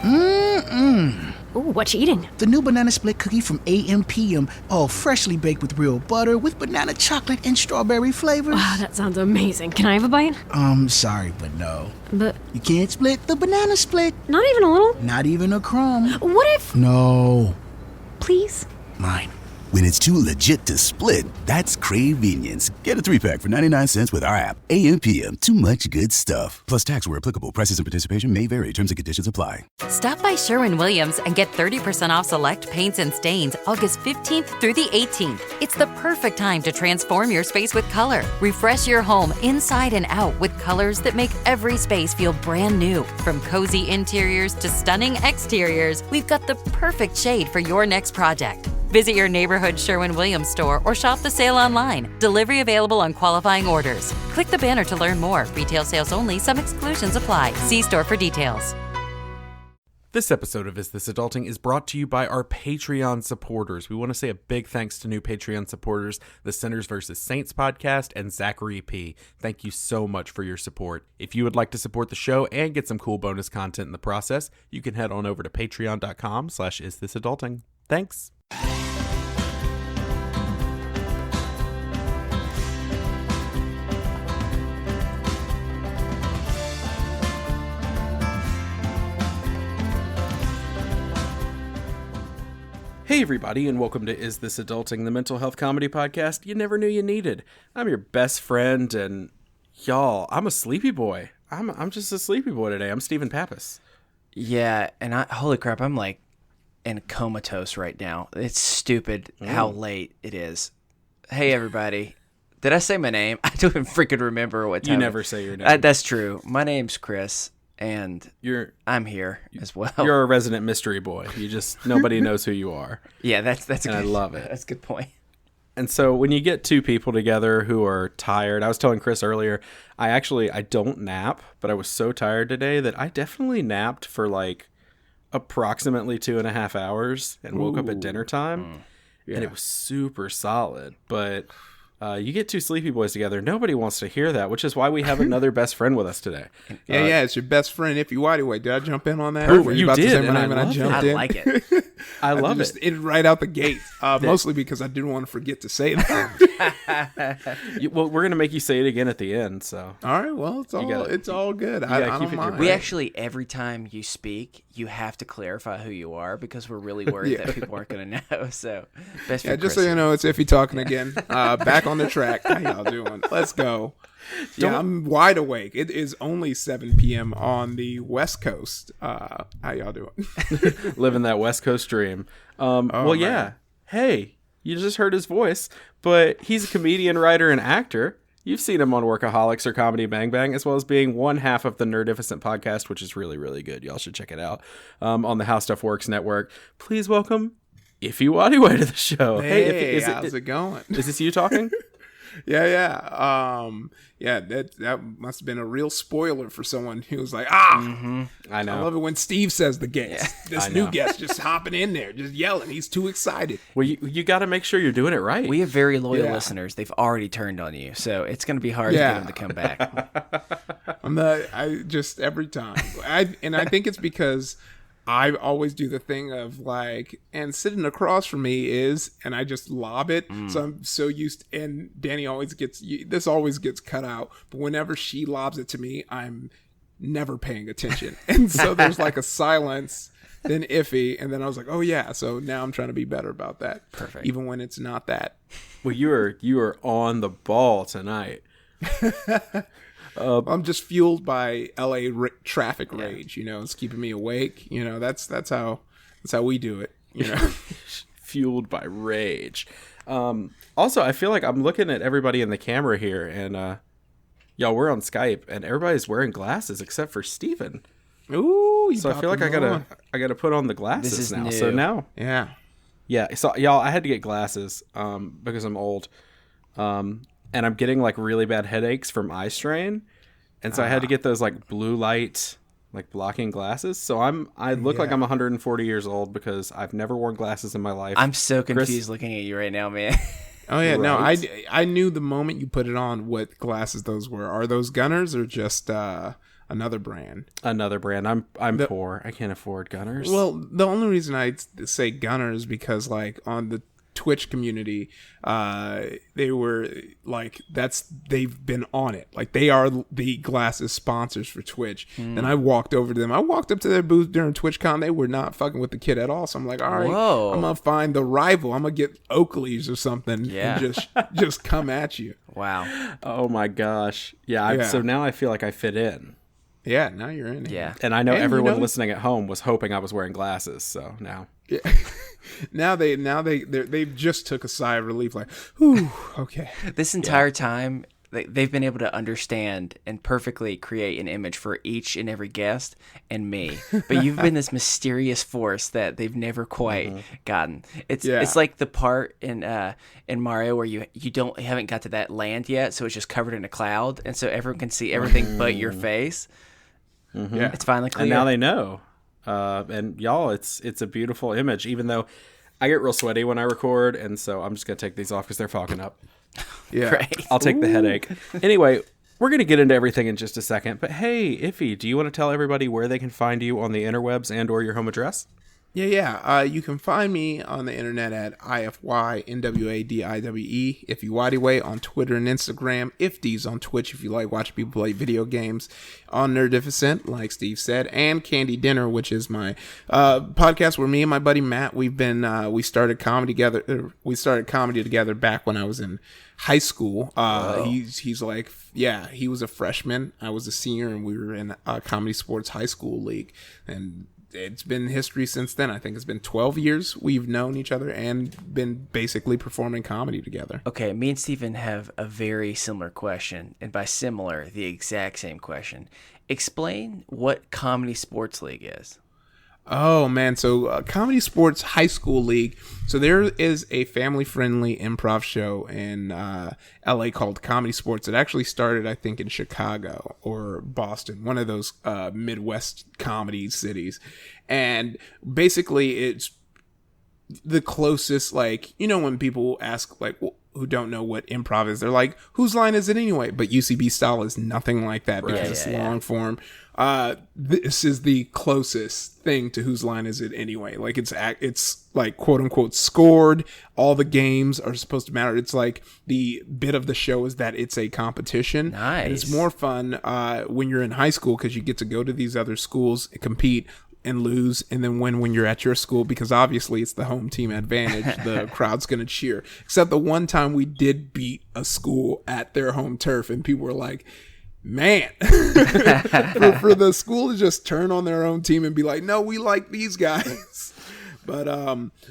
Ooh, what you eating? The new banana split cookie from AM/PM. Oh, freshly baked with real butter with banana chocolate and strawberry flavors. Wow, that sounds amazing. Can I have a bite? Sorry, but no. But You can't split the banana split. not even a little? Not even a crumb. What if... No. Please? Mine. When it's too legit to split, that's Cravenience. Get a 3-pack for 99 cents with our app. AM/PM, too much good stuff. Plus tax where applicable. Prices and participation may vary. Terms and conditions apply. Stop by Sherwin-Williams and get 30% off select paints and stains August 15th through the 18th. It's the perfect time to transform your space with color. Refresh your home inside and out with colors that make every space feel brand new. From cozy interiors to stunning exteriors, we've got the perfect shade for your next project. Visit your neighborhood Sherwin-Williams store or shop the sale online. Delivery available on qualifying orders. Click the banner to learn more. Retail sales only. Some exclusions apply. See store for details. This episode of Is This Adulting is brought to you by our Patreon supporters. We want to say a big thanks to new Patreon supporters, the Sinners vs. Saints podcast, and Zachary P. Thank you so much for your support. If you would like to support the show and get some cool bonus content in the process, you can head on over to patreon.com/isthisadulting. Thanks. Hey everybody, and welcome to Is This Adulting, the mental health comedy podcast you never knew you needed. I'm your best friend, and y'all, I'm a sleepy boy. I'm just a sleepy boy today. I'm Stephen Pappas. Yeah, and holy crap, I'm like in comatose right now. It's stupid how late it is. Hey everybody. Did I say my name? I don't even freaking remember what time. You never say your name. That's true. My name's Chris, and I'm here as well. You're a resident mystery boy. You just, nobody knows who you are. Yeah, that's a good, I love it. That's a good point. And so when you get two people together who are tired, I was telling Chris earlier, I don't nap, but I was so tired today that I definitely napped for like approximately 2.5 hours and woke up at dinner time. And it was super solid. But you get two sleepy boys together, nobody wants to hear that, which is why we have another best friend with us today. It's your best friend, Ify Nwadiwe. Did I jump in on that? You did, and I jumped in. I like it. I love it. Right out the gate, mostly because I didn't want to forget to say that. Well, we're going to make you say it again at the end, so. All right, well, it's all good. I don't mind. We actually, every time you speak, you have to clarify who you are because we're really worried that people aren't going to know. So, best friend just Chris. so you know, it's Ify talking again. Back on the track. How y'all doing? Let's go. Yeah, I'm wide awake. It is only 7 p.m. on the West Coast. How y'all doing? Living that West Coast dream. Man. Yeah. Hey, you just heard his voice, but he's a comedian, writer, and actor. You've seen him on Workaholics or Comedy Bang Bang, as well as being one half of the Nerdificent podcast, which is really, really good. Y'all should check it out on the How Stuff Works network. Please welcome Ify Nwadiwe to the show. Hey, how's it going? Is this you talking? Yeah. That must have been a real spoiler for someone who was like, I know. I love it when Steve says the guest. Yeah, this new guest just hopping in there, just yelling. He's too excited. Well, you got to make sure you're doing it right. We have very loyal listeners. They've already turned on you, so it's going to be hard to get them to come back. I just every time. I think it's because I always do the thing of like, and sitting across from me is, and I just lob it. So I'm so used, and Danny always gets cut out. But whenever she lobs it to me, I'm never paying attention. And so there's like a silence, then Ify, and then I was like, oh yeah. So now I'm trying to be better about that. Perfect. Even when it's not that. Well, you are on the ball tonight. I'm just fueled by LA traffic rage. You know, it's keeping me awake. You know, that's how we do it. You know, fueled by rage. Also, I feel like I'm looking at everybody in the camera here, and y'all, we're on Skype, and everybody's wearing glasses except for Steven. Ooh, so I feel like I gotta put on the glasses now. New. So now, yeah. So y'all, I had to get glasses because I'm old. And I'm getting like really bad headaches from eye strain. And so I had to get those like blue light, like blocking glasses. So I look like I'm 140 years old because I've never worn glasses in my life. I'm so confused looking at you right now, man. Oh yeah, right? No, I knew the moment you put it on what glasses those were. Are those Gunners or just another brand. Another brand. I'm poor. I can't afford Gunners. Well, the only reason I say Gunners because like on the Twitch community, they were like they've been on it. Like they are the glasses sponsors for Twitch. And I walked over to them. I walked up to their booth during TwitchCon. They were not fucking with the kid at all. So I'm like, all right, Whoa. I'm gonna find the rival. I'm gonna get Oakley's or something and just come at you. Wow. Oh my gosh. Yeah. So now I feel like I fit in. Yeah, now you're in it. Yeah. And I know And everyone listening at home was hoping I was wearing glasses. So now. Yeah. now they just took a sigh of relief, like, whew, okay. This entire time, they've been able to understand and perfectly create an image for each and every guest and me. But you've been this mysterious force that they've never quite gotten. It's like the part in Mario where you haven't got to that land yet, so it's just covered in a cloud, and so everyone can see everything but your face. Yeah, it's finally clear. And now they know. And y'all, it's a beautiful image, even though I get real sweaty when I record, and so I'm just going to take these off because they're fogging up. Yeah. Great. I'll take the headache. Anyway, we're going to get into everything in just a second, but hey, Ify, do you want to tell everybody where they can find you on the interwebs and or your home address? Yeah. You can find me on the internet at Ify Nwadiwe, Ify Nwadiwe on Twitter and Instagram, Ifties on Twitch if you like watching people play video games, on Nerdificent, like Steve said, and Candy Dinner, which is my podcast where me and my buddy Matt, we started comedy together. We started comedy together back when I was in high school. He's like, yeah, he was a freshman, I was a senior, and we were in a comedy sports high school league, and it's been history since then. I think it's been 12 years we've known each other and been basically performing comedy together. Okay, me and Steven have a very similar question, and by similar, the exact same question. Explain what Comedy Sports League is. Oh, man. So Comedy Sports High School League. So there is a family-friendly improv show in LA called Comedy Sports. It actually started, I think, in Chicago or Boston, one of those Midwest comedy cities. And basically, it's the closest, like, you know, when people ask, like, who don't know what improv is, they're like, whose line is it anyway? But UCB style is nothing like that because it's long form. This is the closest thing to whose line is it anyway. Like it's like quote unquote scored. All the games are supposed to matter. It's like the bit of the show is that it's a competition. Nice. And it's more fun when you're in high school because you get to go to these other schools and compete and lose and then win when you're at your school, because obviously it's the home team advantage. The crowd's gonna cheer. Except the one time we did beat a school at their home turf and people were like, man, for the school to just turn on their own team and be like, no, we like these guys. But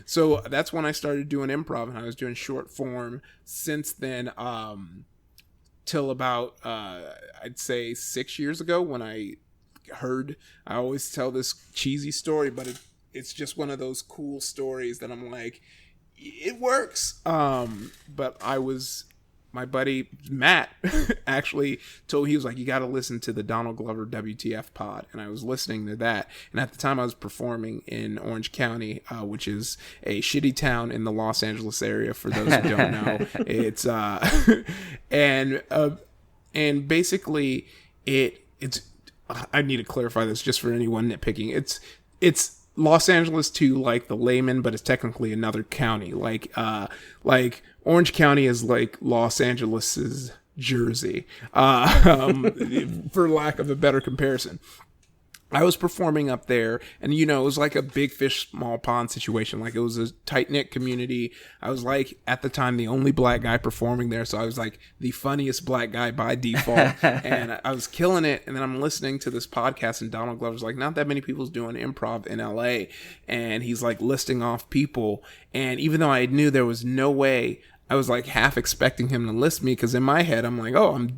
so that's when I started doing improv, and I was doing short form since then, till about I'd say 6 years ago when I always tell this cheesy story, but it's just one of those cool stories that I'm like, it works. But my buddy Matt actually he was like, you got to listen to the Donald Glover WTF pod. And I was listening to that. And at the time I was performing in Orange County, which is a shitty town in the Los Angeles area. For those who don't know, it's, and basically it's, I need to clarify this just for anyone nitpicking. It's Los Angeles to like the layman, but it's technically another county. Like Orange County is like Los Angeles's Jersey, for lack of a better comparison. I was performing up there, and it was like a big fish, small pond situation. Like it was a tight knit community. I was like at the time the only black guy performing there, so I was like the funniest black guy by default, and I was killing it. And then I'm listening to this podcast, and Donald Glover's like, not that many people's doing improv in LA, and he's like listing off people. And even though I knew there was no way, I was like half expecting him to list me, because in my head I'm like, oh,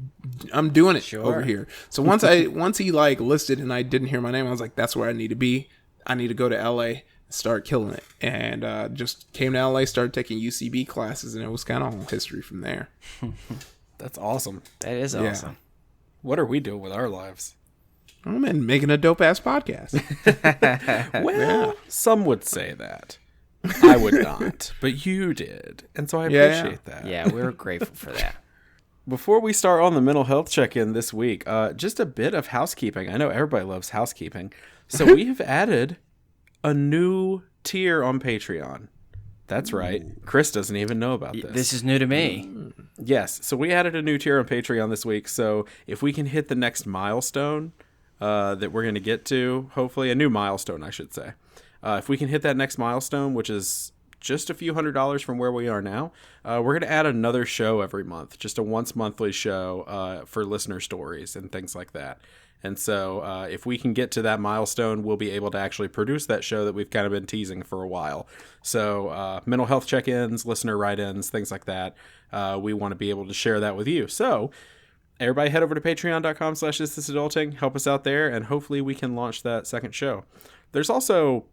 I'm doing it over here. So once he like listed and I didn't hear my name, I was like, that's where I need to be. I need to go to LA and start killing it. And just came to LA, started taking UCB classes, and it was kind of all history from there. That's awesome. That is awesome. What are we doing with our lives? Oh man, making a dope ass podcast. Well, some would say that. I would not, but you did, and so I appreciate that. Yeah, we're grateful for that. before we start on the mental health check-in this week, just a bit of housekeeping. I know everybody loves housekeeping. So we have added a new tier on Patreon. That's right. Chris doesn't even know about this. This is new to me. Yes. So we added a new tier on Patreon this week. So if we can hit the next milestone that we're going to get to, hopefully a new milestone, I should say. If we can hit that next milestone, which is just a few $100s from where we are now, we're going to add another show every month, just a once monthly show for listener stories and things like that. And so if we can get to that milestone, we'll be able to actually produce that show that we've kind of been teasing for a while. So mental health check-ins, listener write-ins, things like that. We want to be able to share that with you. So everybody head over to patreon.com/isthisadulting. Help us out there, and hopefully we can launch that second show. There's also...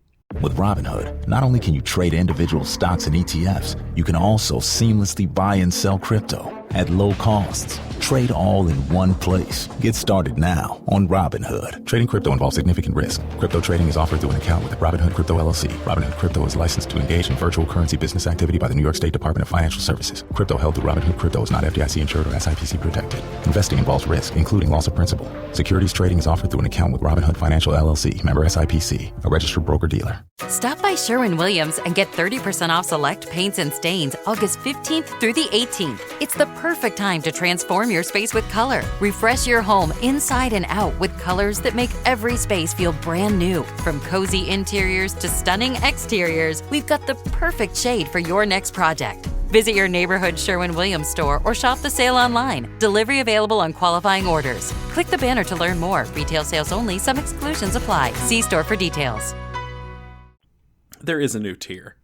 With Robinhood, not only can you trade individual stocks and ETFs, you can also seamlessly buy and sell crypto at low costs. Trade all in one place. Get started now on Robinhood. Trading crypto involves significant risk. Crypto trading is offered through an account with Robinhood Crypto LLC. Robinhood Crypto is licensed to engage in virtual currency business activity by the New York State Department of Financial Services. Crypto held through Robinhood Crypto is not FDIC insured or SIPC protected. Investing involves risk, including loss of principal. Securities trading is offered through an account with Robinhood Financial LLC, member SIPC, a registered broker-dealer. Stop by Sherwin-Williams and get 30% off select paints and stains August 15th through the 18th. It's the perfect time to transform your space with color. Refresh your home inside and out with colors that make every space feel brand new. From cozy interiors to stunning exteriors, we've got the perfect shade for your next project. Visit your neighborhood Sherwin-Williams store or shop the sale online. Delivery available on qualifying orders. Click the banner to learn more. Retail sales only. Some exclusions apply. See store for details. There is a new tier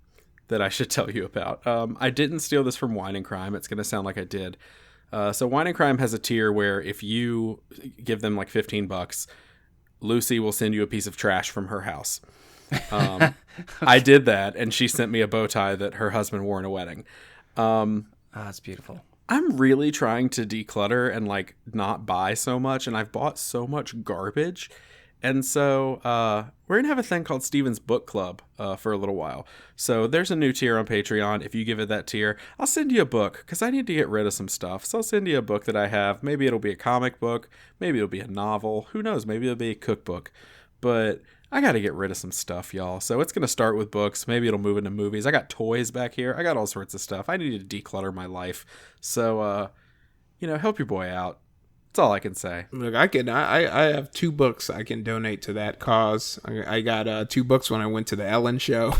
that I should tell you about. I didn't steal this from Wine and Crime. It's going to sound like I did. So Wine and Crime has a tier where if you give them like $15, Lucy will send you a piece of trash from her house. I did that, and she sent me a bow tie that her husband wore in a wedding. That's beautiful. I'm really trying to declutter and like not buy so much, and I've bought so much garbage. And so we're going to have a thing called Steven's Book Club for a little while. So there's a new tier on Patreon. If you give it that tier, I'll send you a book because I need to get rid of some stuff. So I'll send you a book that I have. Maybe it'll be a comic book. Maybe it'll be a novel. Who knows? Maybe it'll be a cookbook. But I got to get rid of some stuff, y'all. So it's going to start with books. Maybe it'll move into movies. I got toys back here. I got all sorts of stuff. I need to declutter my life. So, help your boy out. That's all I can say. Look, I have 2 books I can donate to that cause. I got 2 books when I went to the Ellen show,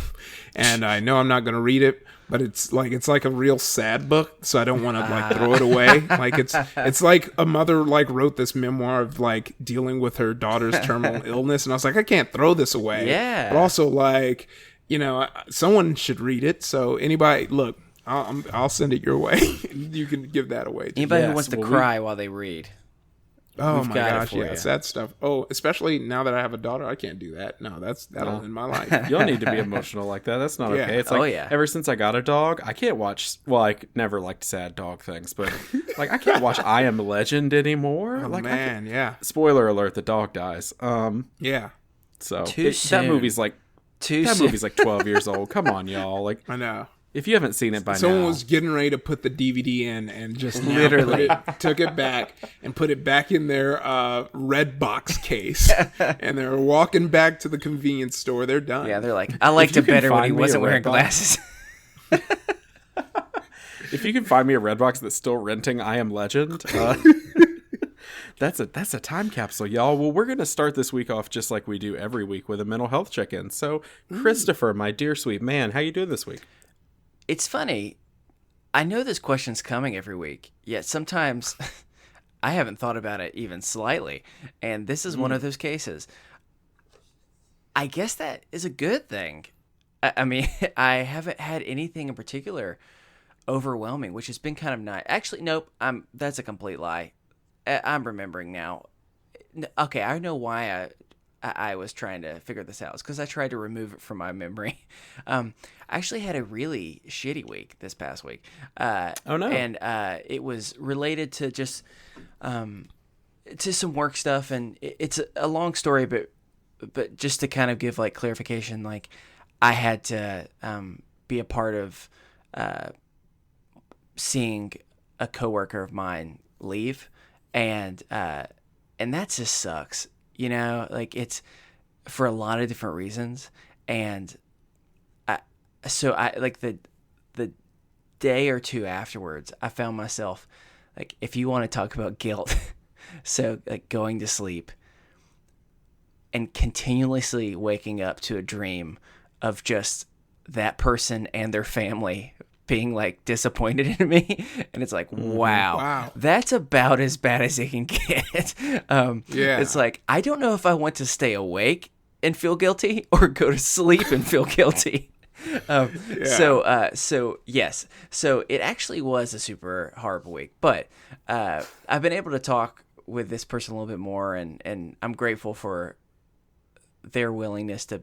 and I know I'm not going to read it, but it's like a real sad book, so I don't want to like throw it away. Like it's like a mother like wrote this memoir of like dealing with her daughter's terminal illness, and I was like, I can't throw this away. Yeah. But also like, someone should read it. So anybody, look, I'll send it your way. You can give that away. Anybody who wants to cry while they read. Oh We've my got it gosh, for yeah, you. sad stuff. Oh, especially now that I have a daughter, I can't do that. No, that'll end my life. You'll need to be emotional like that. That's not Yeah. okay. It's like, yeah. ever since I got a dog, I can't watch, well, I never liked sad dog things, but like I can't watch I Am Legend anymore. Oh like, man, yeah, spoiler alert, the dog dies. yeah, So Too soon. that movie's like, Too that soon. movie's like 12 years old. Come on, y'all. Like, I know. if you haven't seen it by Someone now, was getting ready to put the DVD in and just now Literally. took it back and put it back in their red box case, and they're walking back to the convenience store. They're done. Yeah, they're like, I liked you it can better when find he me a wasn't wearing Redbox. glasses. if you can find me a Redbox that's still renting I Am Legend, that's a time capsule, y'all. Well, we're gonna start this week off just like we do every week with a mental health check-in. So, Christopher, my dear sweet man, how you doing this week? It's funny. I know this question's coming every week, yet sometimes I haven't thought about it even slightly. And this is one of those cases. I guess that is a good thing. I mean, I haven't had anything in particular overwhelming, which has been kind of nice. Actually, nope. That's a complete lie. I'm remembering now. Okay, I know why I was trying to figure this out. It's because I tried to remove it from my memory. I actually had a really shitty week this past week. Oh, no. And it was related to just to some work stuff, and it's a long story, but just to kind of give like clarification, like I had to be a part of seeing a coworker of mine leave, and that just sucks. You know, like it's for a lot of different reasons, and so I like the day or two afterwards, I found myself like, if you want to talk about guilt, so like going to sleep and continuously waking up to a dream of just that person and their family being like disappointed in me, and it's like, wow, that's about as bad as it can get. It's like, I don't know if I want to stay awake and feel guilty or go to sleep and feel guilty. So yes, so it actually was a super horrible week, but I've been able to talk with this person a little bit more, and I'm grateful for their willingness to,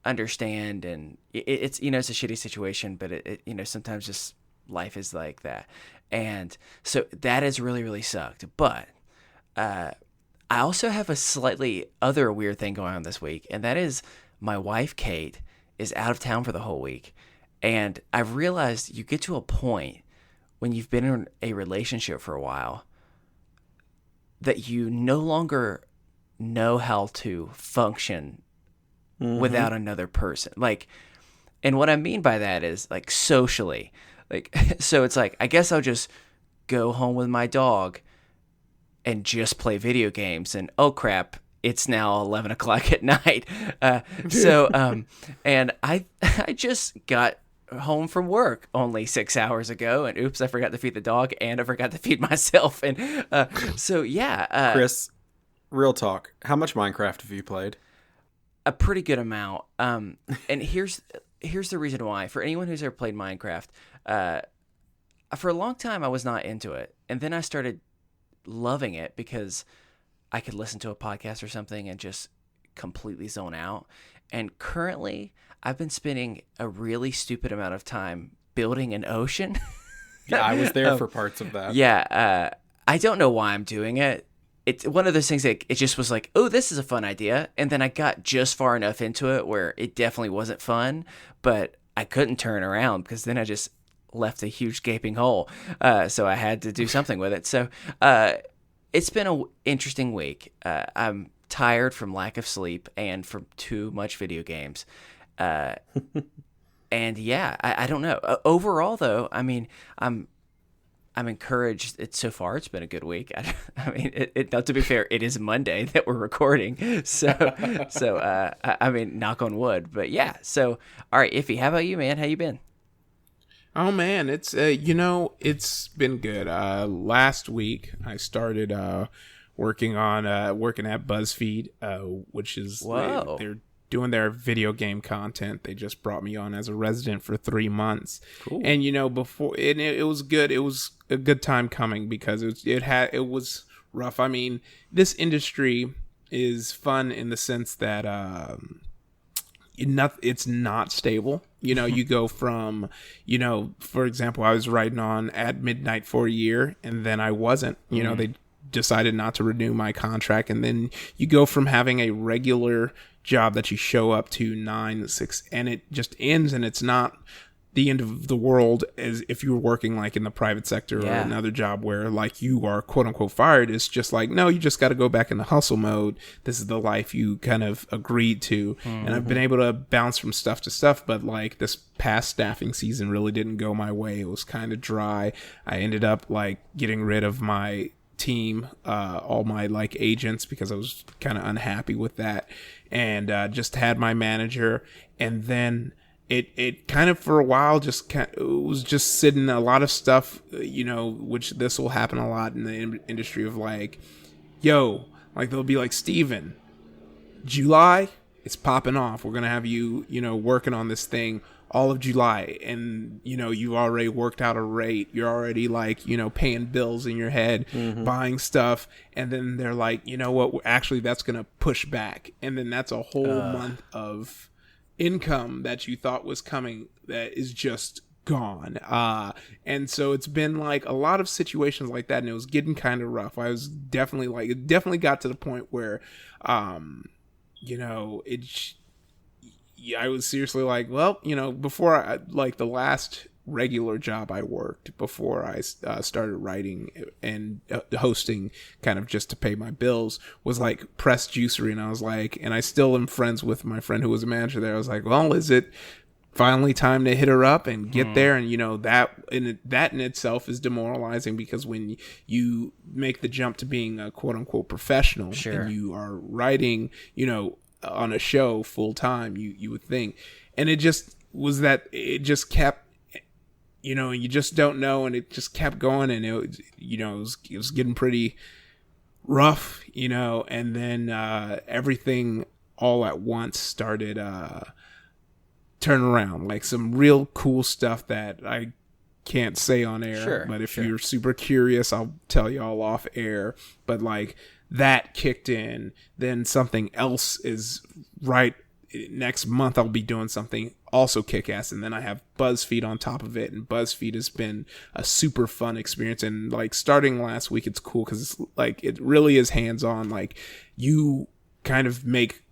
understand, and it's, it's a shitty situation, but it sometimes just life is like that. And so that has really, really sucked. But I also have a slightly other weird thing going on this week, and that is my wife, Kate, is out of town for the whole week. And I've realized you get to a point when you've been in a relationship for a while that you no longer know how to function without another person. Like, and what I mean by that is like socially, like, so it's like, I guess I'll just go home with my dog and just play video games, and oh crap, it's now 11 o'clock at night. And I just got home from work only 6 hours ago, and oops, I forgot to feed the dog, and I forgot to feed myself. And Chris, real talk, how much Minecraft have you played? A pretty good amount. And here's the reason why. For anyone who's ever played Minecraft, for a long time I was not into it, and then I started loving it because I could listen to a podcast or something and just completely zone out. And currently, I've been spending a really stupid amount of time building an ocean. Yeah, I was there for parts of that. Yeah, I don't know why I'm doing it. It's one of those things that it just was like, oh, this is a fun idea. And then I got just far enough into it where it definitely wasn't fun, but I couldn't turn around because then I just left a huge gaping hole. So I had to do something with it. So it's been an interesting week. I'm tired from lack of sleep and from too much video games. And yeah, I don't know. Overall, though, I mean, I'm encouraged. So far, it's been a good week. I mean, now, to be fair, it is Monday that we're recording, so I mean, knock on wood. But yeah, so all right, Ify, how about you, man? How you been? Oh man, it's it's been good. Last week I started working at BuzzFeed, which is they're doing their video game content. They just brought me on as a resident for 3 months. Cool. And before it was good. It was a good time coming because it was rough. I mean, this industry is fun in the sense that it's not stable. You go from, for example, I was writing on At Midnight for a year, and then I wasn't. They decided not to renew my contract, and then you go from having a regular job that you show up to 9 to 6, and it just ends, and it's not the end of the world as if you were working like in the private sector or another job where like you are quote unquote fired. It's just like, no, you just got to go back in the hustle mode. This is the life you kind of agreed to. And I've been able to bounce from stuff to stuff, but like this past staffing season really didn't go my way. It was kind of dry. I ended up like getting rid of my team, all my like agents, because I was kind of unhappy with that, and just had my manager, and then it kind of for a while it was just sitting. A lot of stuff, which this will happen a lot in the industry of like, like they'll be like, Steven, July, it's popping off. We're gonna have you, working on this thing all of July, and you've already worked out a rate, you're already like paying bills in your head, buying stuff, and then they're like, what, actually that's gonna push back, and then that's a whole month of income that you thought was coming that is just gone. And so it's been like a lot of situations like that, and it was getting kind of rough. I was definitely like, it definitely got to the point where I was seriously like, well, before I, like the last regular job I worked before I started writing and hosting, kind of just to pay my bills, was like Press Juicery. And I was like, and I still am friends with my friend who was a manager there. I was like, well, is it finally time to hit her up and get there? And that in itself is demoralizing, because when you make the jump to being a quote unquote professional, and you are writing on a show full time, you would think, and it just was that it just kept, you just don't know, and it just kept going, and it was getting pretty rough, and then everything all at once started turn around, like some real cool stuff that I can't say on air, but if you're super curious, I'll tell you all off air. But like that kicked in, then something else is right next month. I'll be doing something also kick-ass, and then I have BuzzFeed on top of it, and BuzzFeed has been a super fun experience. And like starting last week, it's cool because it's like it really is hands-on. Like you kind of make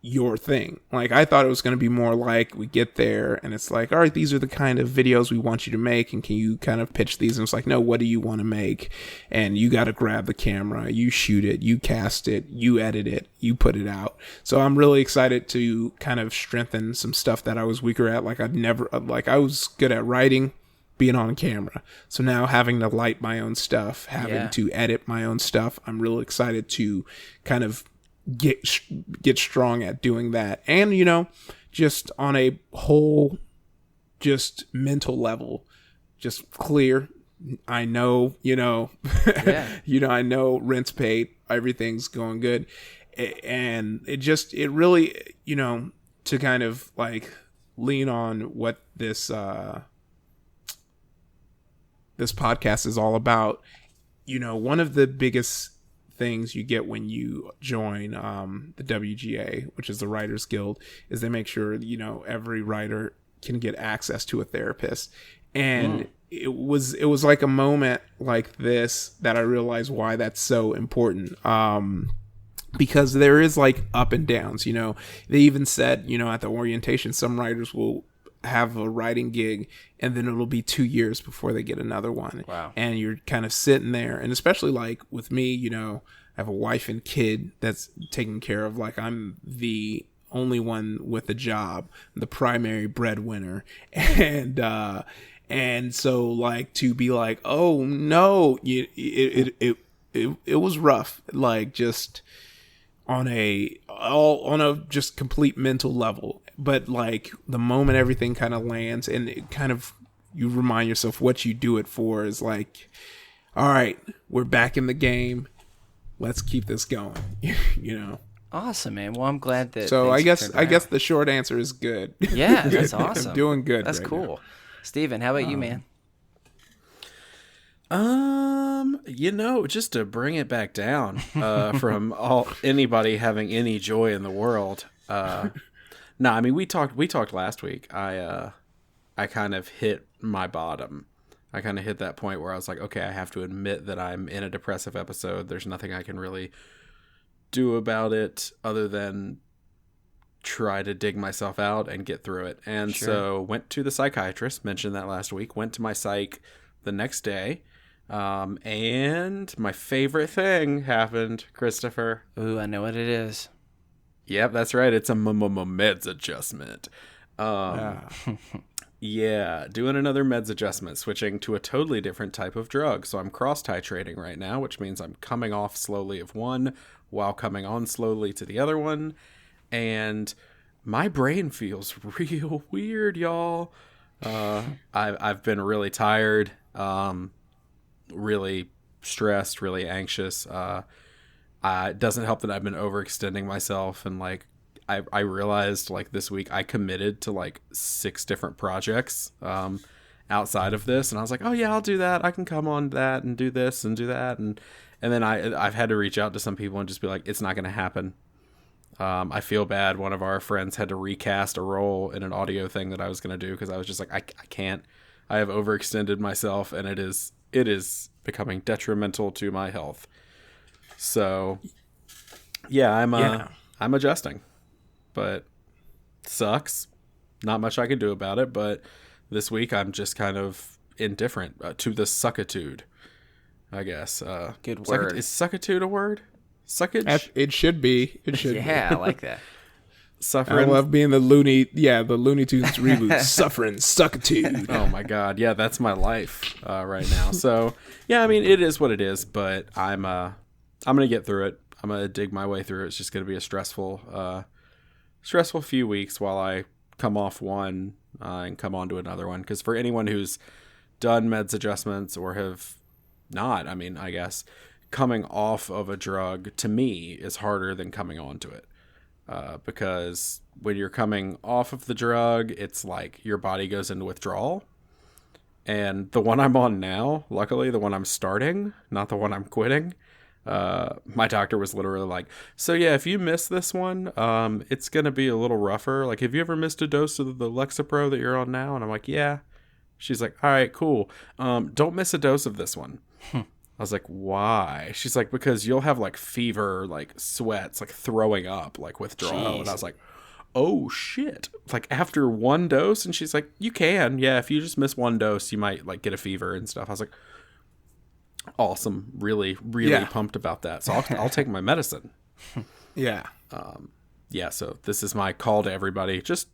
your thing. Like I thought it was going to be more like we get there and it's like, all right, these are the kind of videos we want you to make, and can you kind of pitch these? And it's like, no, what do you want to make? And you got to grab the camera, you shoot it, you cast it, you edit it, you put it out. So I'm really excited to kind of strengthen some stuff that I was weaker at. Like I was good at writing, being on camera. So now having to light my own stuff, having to edit my own stuff, I'm really excited to kind of get strong at doing that. And just on a whole, just mental level, just clear. I know, I know rent's paid, everything's going good. And it really, to kind of like lean on what this podcast is all about. One of the biggest things you get when you join the WGA, which is the Writers Guild, is they make sure every writer can get access to a therapist. And it was like a moment like this that I realized why that's so important, because there is like up and downs. They even said at the orientation, some writers will have a writing gig and then it'll be 2 years before they get another one. Wow. And you're kind of sitting there, and especially like with me, I have a wife and kid that's taken care of. Like I'm the only one with a job, the primary breadwinner, and so like to be like, oh no, it was rough, like just on a just complete mental level. But like the moment everything kind of lands and it kind of, you remind yourself what you do it for, is like, all right, we're back in the game. Let's keep this going. Awesome, man. Well, I'm glad that. So I guess the short answer is good. Yeah, that's awesome. I'm doing good. That's right cool. now. Steven, how about you, man? Just to bring it back down from anybody having any joy in the world. No, I mean we talked last week. I kind of hit my bottom. I kind of hit that point where I was like, okay, I have to admit that I'm in a depressive episode. There's nothing I can really do about it other than try to dig myself out and get through it. And so went to the psychiatrist, mentioned that last week, went to my psych the next day. And my favorite thing happened, Christopher. Ooh, I know what it is. Yep, that's right. It's a meds adjustment. Yeah, doing another meds adjustment, switching to a totally different type of drug. So I'm cross-titrating right now, which means I'm coming off slowly of one while coming on slowly to the other one. And my brain feels real weird, y'all. I've been really tired, really stressed, really anxious. It doesn't help that I've been overextending myself, and like I realized like this week I committed to like 6 different projects outside of this, and I was like, oh yeah, I'll do that. I can come on that and do this and do that, and then I've had to reach out to some people and just be like, it's not going to happen. I feel bad. One of our friends had to recast a role in an audio thing that I was going to do because I was just like, I can't. I have overextended myself, and it is becoming detrimental to my health. So yeah, I'm adjusting, but sucks. Not much I can do about it, but this week I'm just kind of indifferent to the suckitude, I guess. Good word. Is suckitude a word? Suckage? It should be. It should Yeah, I like that. Suffering. I love being the Looney Tunes reboot. Suffering, suckitude. Oh my god, yeah, that's my life right now. So yeah, I mean, it is what it is, but I'm gonna get through it. I'm gonna dig my way through it. It's just gonna be a stressful few weeks while I come off one and come on to another one. Because for anyone who's done meds adjustments or have not, I mean, I guess coming off of a drug to me is harder than coming onto it. Because when you're coming off of the drug, it's like your body goes into withdrawal. And the one I'm on now, luckily, the one I'm starting, not the one I'm quitting, my doctor was literally like, so yeah, if you miss this one, it's going to be a little rougher. Like, have you ever missed a dose of the Lexapro that you're on now? And I'm like, yeah. She's like, all right, cool. Don't miss a dose of this one. I was like, why? She's like, because you'll have like fever, like sweats, like throwing up, like withdrawal. Jeez. And I was like, oh shit. Like after one dose? And she's like, you can. Yeah, if you just miss one dose, you might like get a fever and stuff. I was like, awesome. Really, really pumped about that. So I'll take my medicine. Yeah. Yeah, so this is my call to everybody. Just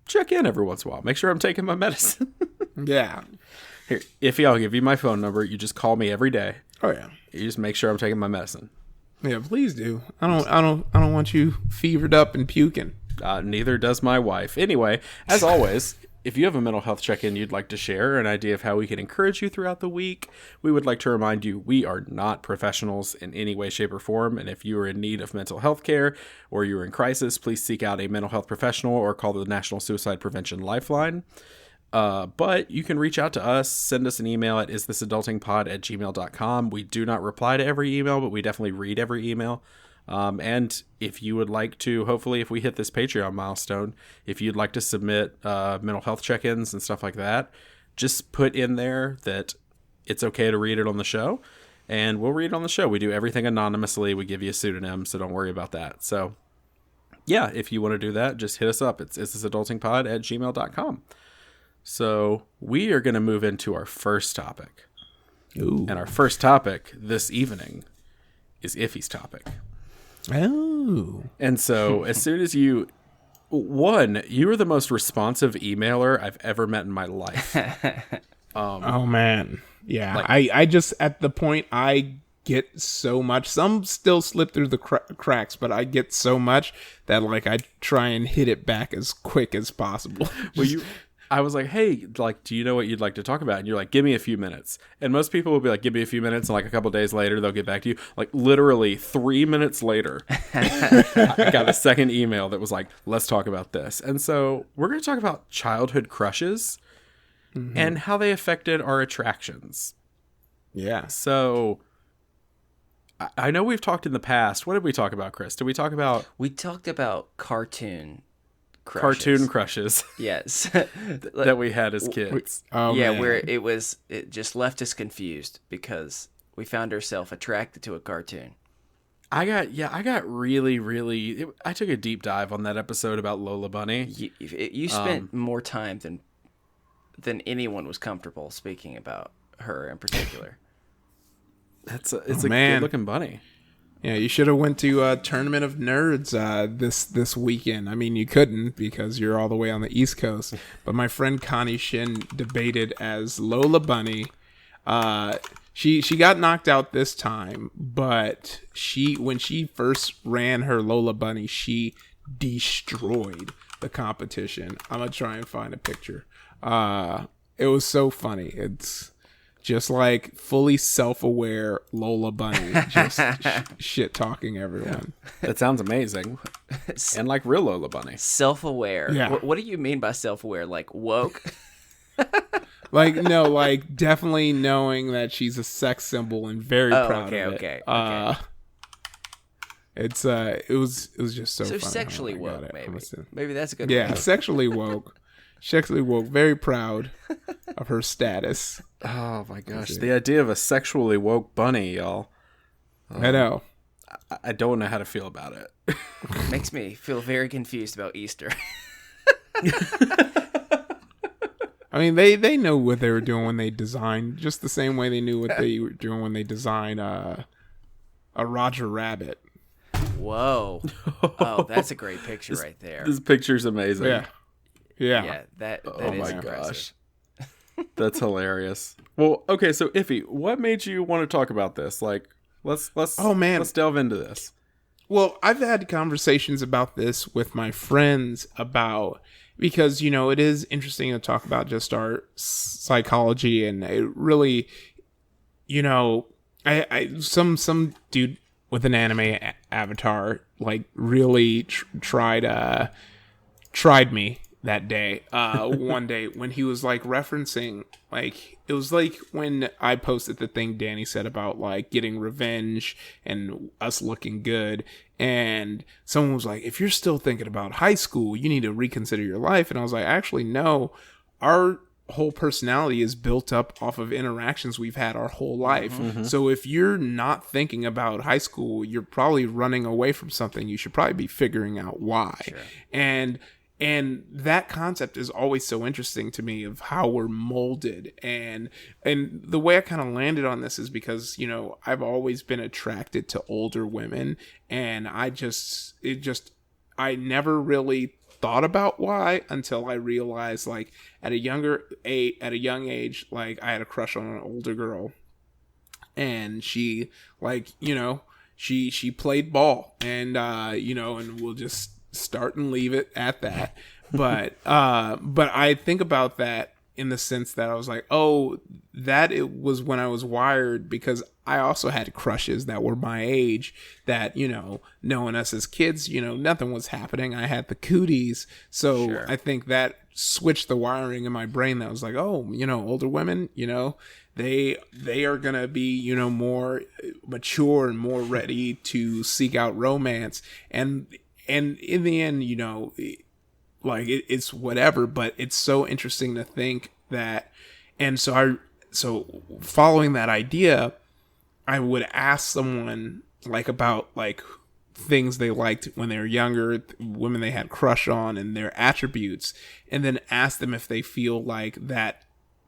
check in every once in a while. Make sure I'm taking my medicine. Yeah. Here, Ify, I'll give you my phone number. You just call me every day. Oh yeah. You just make sure I'm taking my medicine. Yeah, please do. I don't want you fevered up and puking. Neither does my wife. Anyway, as always, if you have a mental health check-in you'd like to share, an idea of how we can encourage you throughout the week, we would like to remind you we are not professionals in any way, shape, or form. And if you are in need of mental health care or you're in crisis, please seek out a mental health professional or call the National Suicide Prevention Lifeline. But you can reach out to us, send us an email at isthisadultingpod@gmail.com. We do not reply to every email, but we definitely read every email. And if you would like to, hopefully if we hit this Patreon milestone, if you'd like to submit mental health check-ins and stuff like that, just put in there that it's okay to read it on the show, and we'll read it on the show. We do everything anonymously. We give you a pseudonym, so don't worry about that. So yeah, if you want to do that, just hit us up. It's isthisadultingpod@gmail.com. So we are going to move into our first topic. Ooh. And our first topic this evening is Ify's topic. Oh. And so as soon as you were the most responsive emailer I've ever met in my life. Oh man. Yeah. Like- I just, at the point I get so much, some still slip through the cracks, but I get so much that like I try and hit it back as quick as possible. I was like, hey, like, do you know what you'd like to talk about? And you're like, give me a few minutes. And most people will be like, give me a few minutes. And like a couple days later, they'll get back to you. Like literally 3 minutes later, I got a second email that was like, let's talk about this. And so we're going to talk about childhood crushes and how they affected our attractions. Yeah. So I know we've talked in the past. What did we talk about, Chris? Did we talk about... We talked about cartoon crushes yes that we had as kids. Oh, yeah, man. where it just left us confused because we found ourselves attracted to a cartoon. I got really I took a deep dive on that episode about Lola Bunny. You spent more time than anyone was comfortable speaking about her in particular. It's a man. good looking bunny. Yeah, you should have went to Tournament of Nerds this weekend. I mean, you couldn't because you're all the way on the East Coast. But my friend Connie Shin debated as Lola Bunny. She got knocked out this time, but when she first ran her Lola Bunny, she destroyed the competition. I'm gonna try and find a picture. It was so funny. It's just like fully self-aware Lola Bunny, just shit talking everyone. That sounds amazing. And like real Lola Bunny. Self-aware. Yeah. What do you mean by self-aware? Like woke? Like no, like definitely knowing that she's a sex symbol and very proud of it. Okay. It was just so funny. Sexually Oh my God, woke, I maybe. must have- Maybe that's a good Yeah, one. sexually woke. Sexually woke. Very proud of her status. Oh my gosh. The idea of a sexually woke bunny, y'all. I know. I don't know how to feel about it. Makes me feel very confused about Easter. I mean, they know what they were doing when they designed, just the same way they knew what they were doing when they designed a Roger Rabbit. Whoa. Oh, that's a great picture right there. This picture's amazing. Yeah. Yeah, that Oh is my impressive. gosh. That's hilarious. Well, okay, so Ify, what made you want to talk about this? Like, let's Oh, man. let's delve into this. Well, I've had conversations about this with my friends because, you know, it is interesting to talk about just our psychology, and it really, you know, some dude with an anime avatar like really tried me that day. One day when he was like referencing, like, it was like when I posted the thing Danny said about like getting revenge and us looking good, and someone was like, if you're still thinking about high school, you need to reconsider your life. And I was like, actually, no, our whole personality is built up off of interactions we've had our whole life. So if you're not thinking about high school, you're probably running away from something. You should probably be figuring out why. Sure. And that concept is always so interesting to me, of how we're molded. And the way I kind of landed on this is because, you know, I've always been attracted to older women, and I never really thought about why until I realized, like, at a young age, like, I had a crush on an older girl, and she, like, you know, she played ball, and you know, and we'll just start and leave it at that. But I think about that in the sense that I was like, oh, that it was when I was wired, because I also had crushes that were my age that, you know, knowing us as kids, you know, nothing was happening. I had the cooties. So sure. I think that switched the wiring in my brain that was like, oh, you know, older women, you know, they are going to be, you know, more mature and more ready to seek out romance. And in the end, you know, like, it's whatever, but it's so interesting to think that. And so following that idea, I would ask someone, like, about, like, things they liked when they were younger, women they had crush on, and their attributes, and then ask them if they feel like that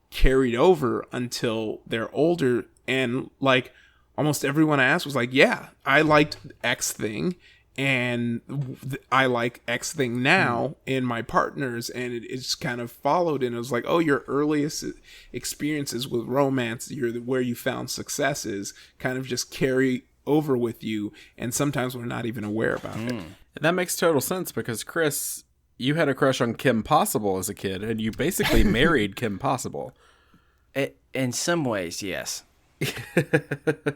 carried over until they're older. And, like, almost everyone I asked was like, yeah, I liked X thing, and I like X thing now in my partners. And it's kind of followed, and it was like, oh, your earliest experiences with romance, where you found successes, kind of just carry over with you, and sometimes we're not even aware about it. That makes total sense, because Chris, you had a crush on Kim Possible as a kid, and you basically married Kim Possible. In some ways, yes.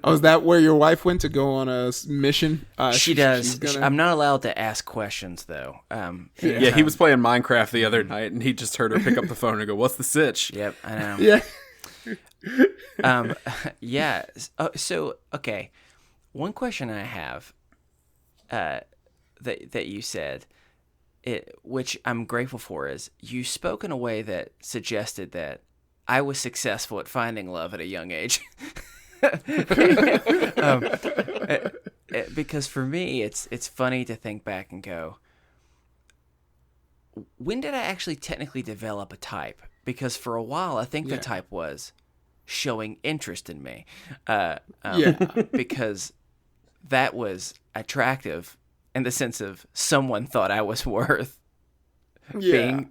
Oh, is that where your wife went to go on a mission? She does. I'm not allowed to ask questions, though. Yeah, he was playing Minecraft the other night, and he just heard her pick up the phone and go, "What's the sitch?" Yep, I know. Yeah. Yeah. So, okay. One question I have that you said, which I'm grateful for, is you spoke in a way that suggested that I was successful at finding love at a young age. Because for me, it's funny to think back and go, when did I actually technically develop a type? Because for a while, I think the type was showing interest in me. Because that was attractive in the sense of someone thought I was worth being.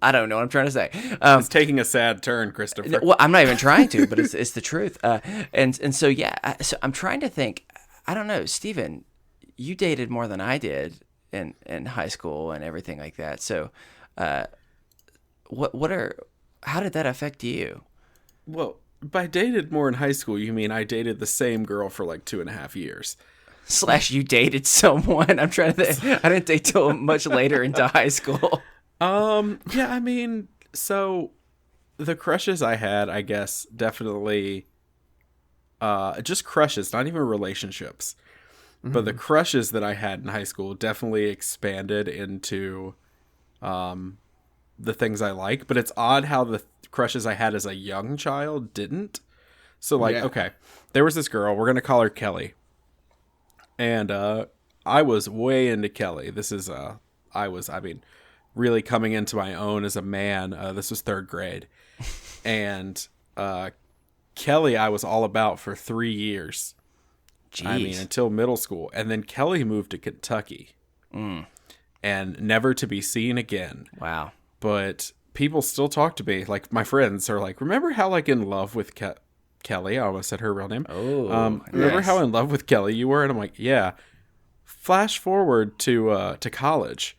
I don't know what I'm trying to say. It's taking a sad turn, Christopher. Well, I'm not even trying to, but it's the truth. And so, yeah, so I'm trying to think. I don't know, Steven, you dated more than I did in high school and everything like that. So how did that affect you? Well, by dated more in high school, you mean I dated the same girl for like 2.5 years. / you dated someone. I'm trying to think. I didn't date till much later into high school. Yeah, I mean, so the crushes I had, I guess, definitely, just crushes, not even relationships, but the crushes that I had in high school definitely expanded into, the things I like. But it's odd how the crushes I had as a young child didn't. So, like, okay, there was this girl, we're going to call her Kelly. And, I was way into Kelly. This is, really coming into my own as a man. This was third grade. And Kelly I was all about for 3 years. Jeez. I mean, until middle school. And then Kelly moved to Kentucky. And never to be seen again. Wow. But people still talk to me. Like, my friends are like, remember how, like, in love with Kelly? I almost said her real name. Oh, remember yes. how in love with Kelly you were? And I'm like, yeah. Flash forward to college.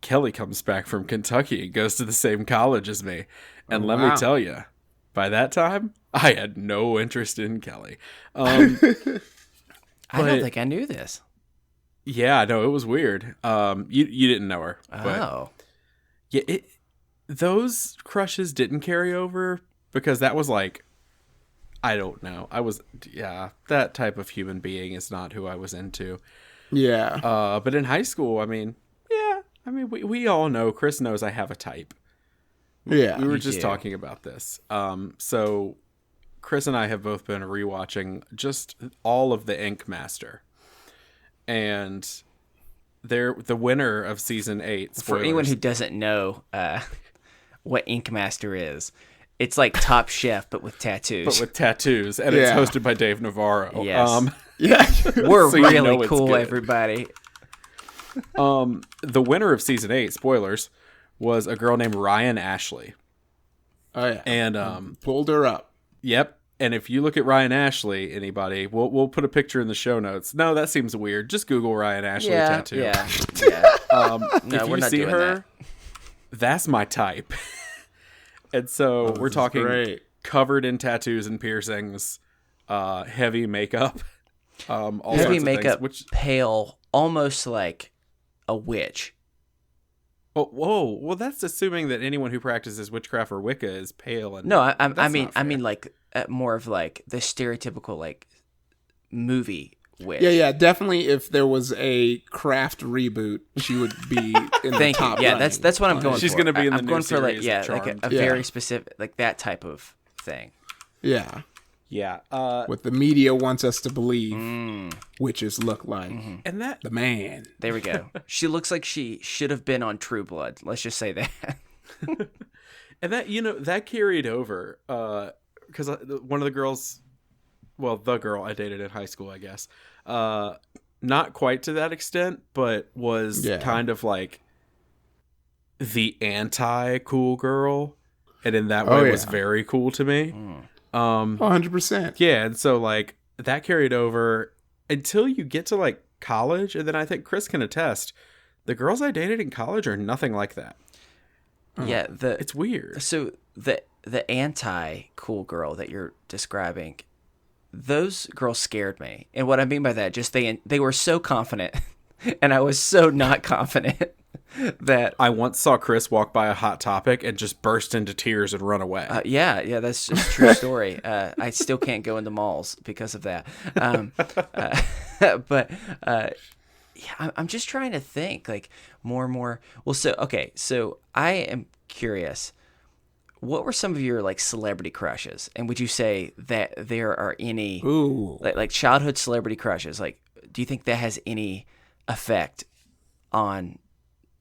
Kelly comes back from Kentucky and goes to the same college as me. And let me tell you, by that time, I had no interest in Kelly. I don't think I knew this. Yeah, no, it was weird. You didn't know her. Oh. Yeah, those crushes didn't carry over because that was like, I don't know. That type of human being is not who I was into. Yeah. But in high school, we all know, Chris knows I have a type. Yeah. We were just talking about this. So Chris and I have both been rewatching just all of the Ink Master. And they're the winner of season 8. Spoilers. For anyone who doesn't know what Ink Master is, it's like Top Chef, but with tattoos. And it's hosted by Dave Navarro. Yes. Yeah. We're So you know really it's cool, good. everybody. The winner of season 8, spoilers, was a girl named Ryan Ashley. Oh yeah. And pulled her up. Yep. And if you look at Ryan Ashley, anybody, we'll put a picture in the show notes. No, that seems weird. Just Google Ryan Ashley tattoo. Yeah. No, we're if you not see doing her, that's my type. And so we're talking great. covered in tattoos and piercings, heavy makeup, all Heavy sorts of makeup, things, which pale, almost like a witch. oh, whoa, well, that's assuming that anyone who practices witchcraft or Wicca is pale and No, I that's mean not fair. like more of like the stereotypical like movie witch. Yeah. Definitely. If there was a Craft reboot, she would be in the Thank you. top. Yeah, running. that's what I'm going She's for. gonna be in the I'm new going for like series, like a Charmed. Yeah. very specific like that type of thing. Yeah. Yeah, What the media wants us to believe witches look like. and that The man. There we go. She looks like she should have been on True Blood. Let's just say that. And that, that carried over because one of the girls, well, the girl I dated in high school, I guess, not quite to that extent, but was kind of like the anti-cool girl. And in that way was very cool to me. 100%. Yeah, and so like that carried over until you get to like college. And then I think Chris can attest, the girls I dated in college are nothing like that. Yeah, It's weird. so the anti cool girl that you're describing, those girls scared me. And what I mean by that, just they were so confident, and I was so not confident that I once saw Chris walk by a Hot Topic and just burst into tears and run away. yeah, that's just a true story. I still can't go into malls because of that. But yeah, I'm just trying to think like more and more. Well, so I am curious. What were some of your like celebrity crushes, and would you say that there are any like childhood celebrity crushes? Like, do you think that has any effect on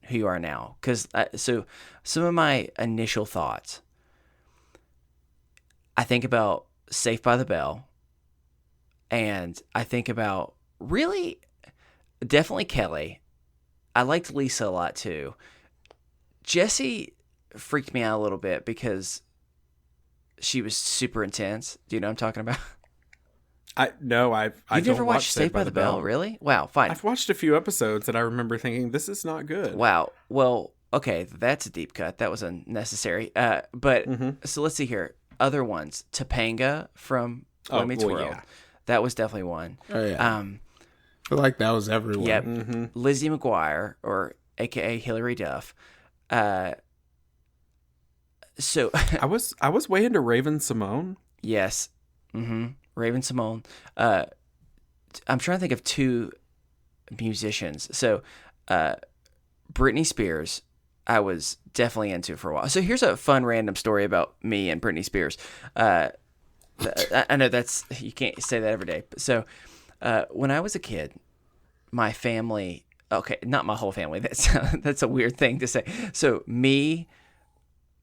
who you are now? Because so some of my initial thoughts, I think about Saved by the Bell, and I think about definitely Kelly. I liked Lisa a lot too. Jessie freaked me out a little bit because she was super intense. Do you know what I'm talking about? I've You've never watched Saved by the Bell, really? Wow, fine. I've watched a few episodes and I remember thinking this is not good. Wow. Well, okay, that's a deep cut. That was unnecessary. But so let's see here. Other ones, Topanga from Boy Meets World. Yeah. That was definitely one. Oh, yeah. I feel like that was everyone. Yep. Lizzie McGuire, or AKA Hilary Duff. So I was way into Raven Simone. yes, Raven Simone. I'm trying to think of two musicians. So Britney Spears, I was definitely into for a while. So here's a fun random story about me and Britney Spears. I know you can't say that every day. So when I was a kid, my family okay, not my whole family. That's a weird thing to say. So me,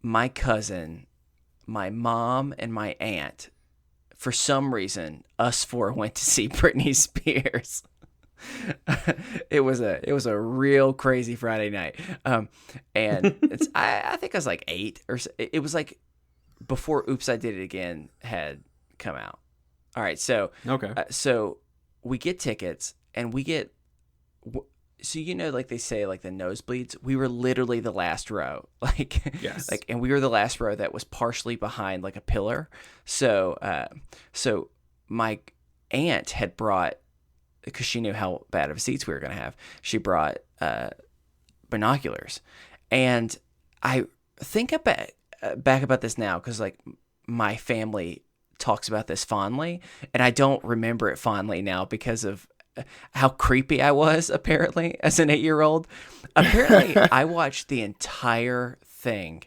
my cousin, my mom, and my aunt, for some reason, us four went to see Britney Spears. It was a real crazy Friday night. And I think I was like 8 or so. It was like before Oops, I Did It Again had come out. All right. So, Okay. So we get tickets and we get, so, like they say, like the nosebleeds, we were literally the last row, Yes. and we were the last row that was partially behind like a pillar. So, so my aunt had brought, because she knew how bad of seats we were going to have, she brought binoculars. And I think back about this now because like my family talks about this fondly, and I don't remember it fondly now because of how creepy I was, apparently, as an 8-year-old. Apparently, I watched the entire thing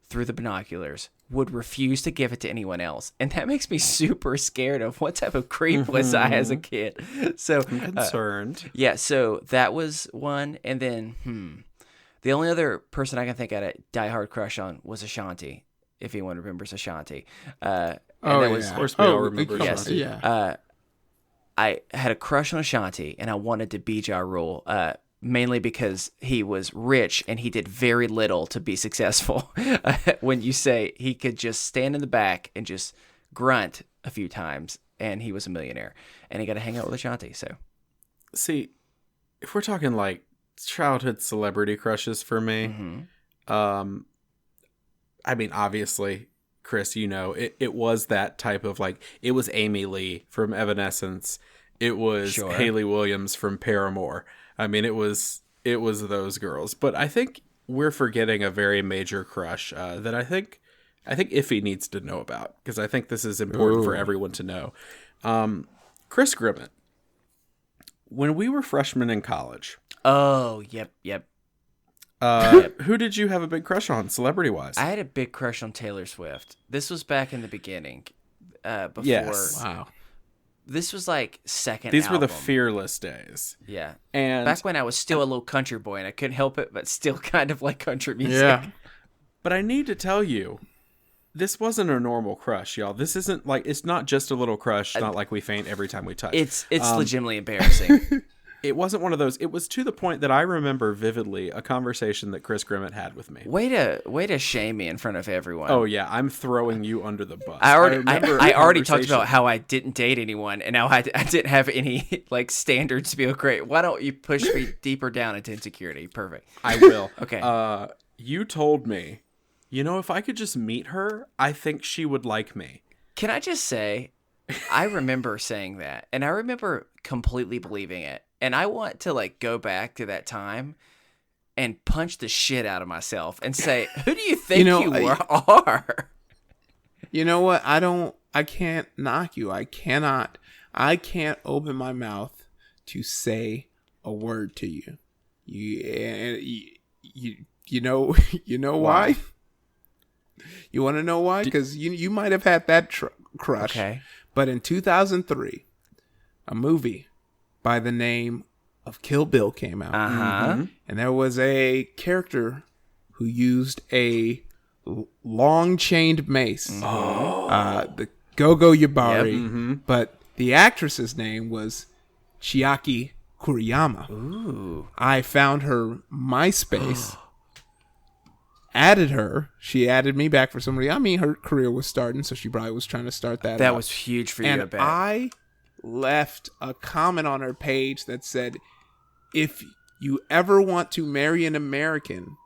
through the binoculars, would refuse to give it to anyone else. And that makes me super scared of what type of creep was I as a kid. So I'm concerned. Yeah, so that was one. And then, the only other person I can think of a diehard crush on was Ashanti, if anyone remembers Ashanti. Of course, we all remember Ashanti. Yeah. I had a crush on Ashanti, and I wanted to be Ja Rule, mainly because he was rich and he did very little to be successful. When you say he could just stand in the back and just grunt a few times, and he was a millionaire, and he got to hang out with Ashanti. So, see, if we're talking like childhood celebrity crushes for me, I mean, obviously, Chris, it was that type of like, it was Amy Lee from Evanescence. It was Hayley Williams from Paramore. I mean, it was those girls. But I think we're forgetting a very major crush that I think Ify needs to know about, because I think this is important for everyone to know. Chris Grimmett. When we were freshmen in college. Oh, yep. Who did you have a big crush on, celebrity-wise? I had a big crush on Taylor Swift. This was back in the beginning. Before. Yes. Wow. This was like second These album. were the Fearless days. Yeah. And back when I was still a little country boy and I couldn't help it, but still kind of like country music. Yeah. But I need to tell you, this wasn't a normal crush, y'all. This isn't like, it's not just a little crush, not like we faint every time we touch. It's legitimately embarrassing. It wasn't one of those. It was to the point that I remember vividly a conversation that Chris Grimmett had with me. Way to shame me in front of everyone. Oh yeah, I'm throwing you under the bus. I already talked conversation. about how I didn't date anyone, and now I didn't have any like standards to be great. Why don't you push me deeper down into insecurity? Perfect. I will. Okay. You told me, if I could just meet her, I think she would like me. Can I just say, I remember saying that, and I remember completely believing it. And I want to like go back to that time and punch the shit out of myself and say, who do you think you are? You know what? I can't knock you. I can't open my mouth to say a word to you. You know why? You want to know why? Because you might have had that crush. Okay. But in 2003, a movie by the name of Kill Bill came out. And there was a character who used a long chained mace. The Gogo Yubari. Yep. But the actress's name was Chiaki Kuriyama. Ooh. I found her MySpace. Added her. She added me back for some reason. I mean, her career was starting, so she probably was trying to start that. That up. was huge for you, And I bet. I left a comment on her page that said, if you ever want to marry an American,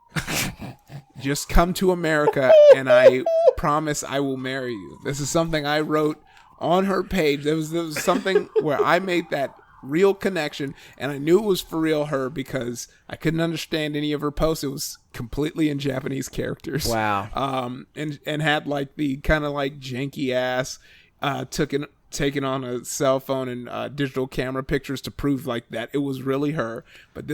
just come to America and I promise I will marry you. This is something I wrote on her page. There was something where I made that real connection, and I knew it was for real her because I couldn't understand any of her posts. It was completely in Japanese characters. Wow. And had like the kind of like janky ass taking on a cell phone and digital camera pictures to prove like that it was really her. But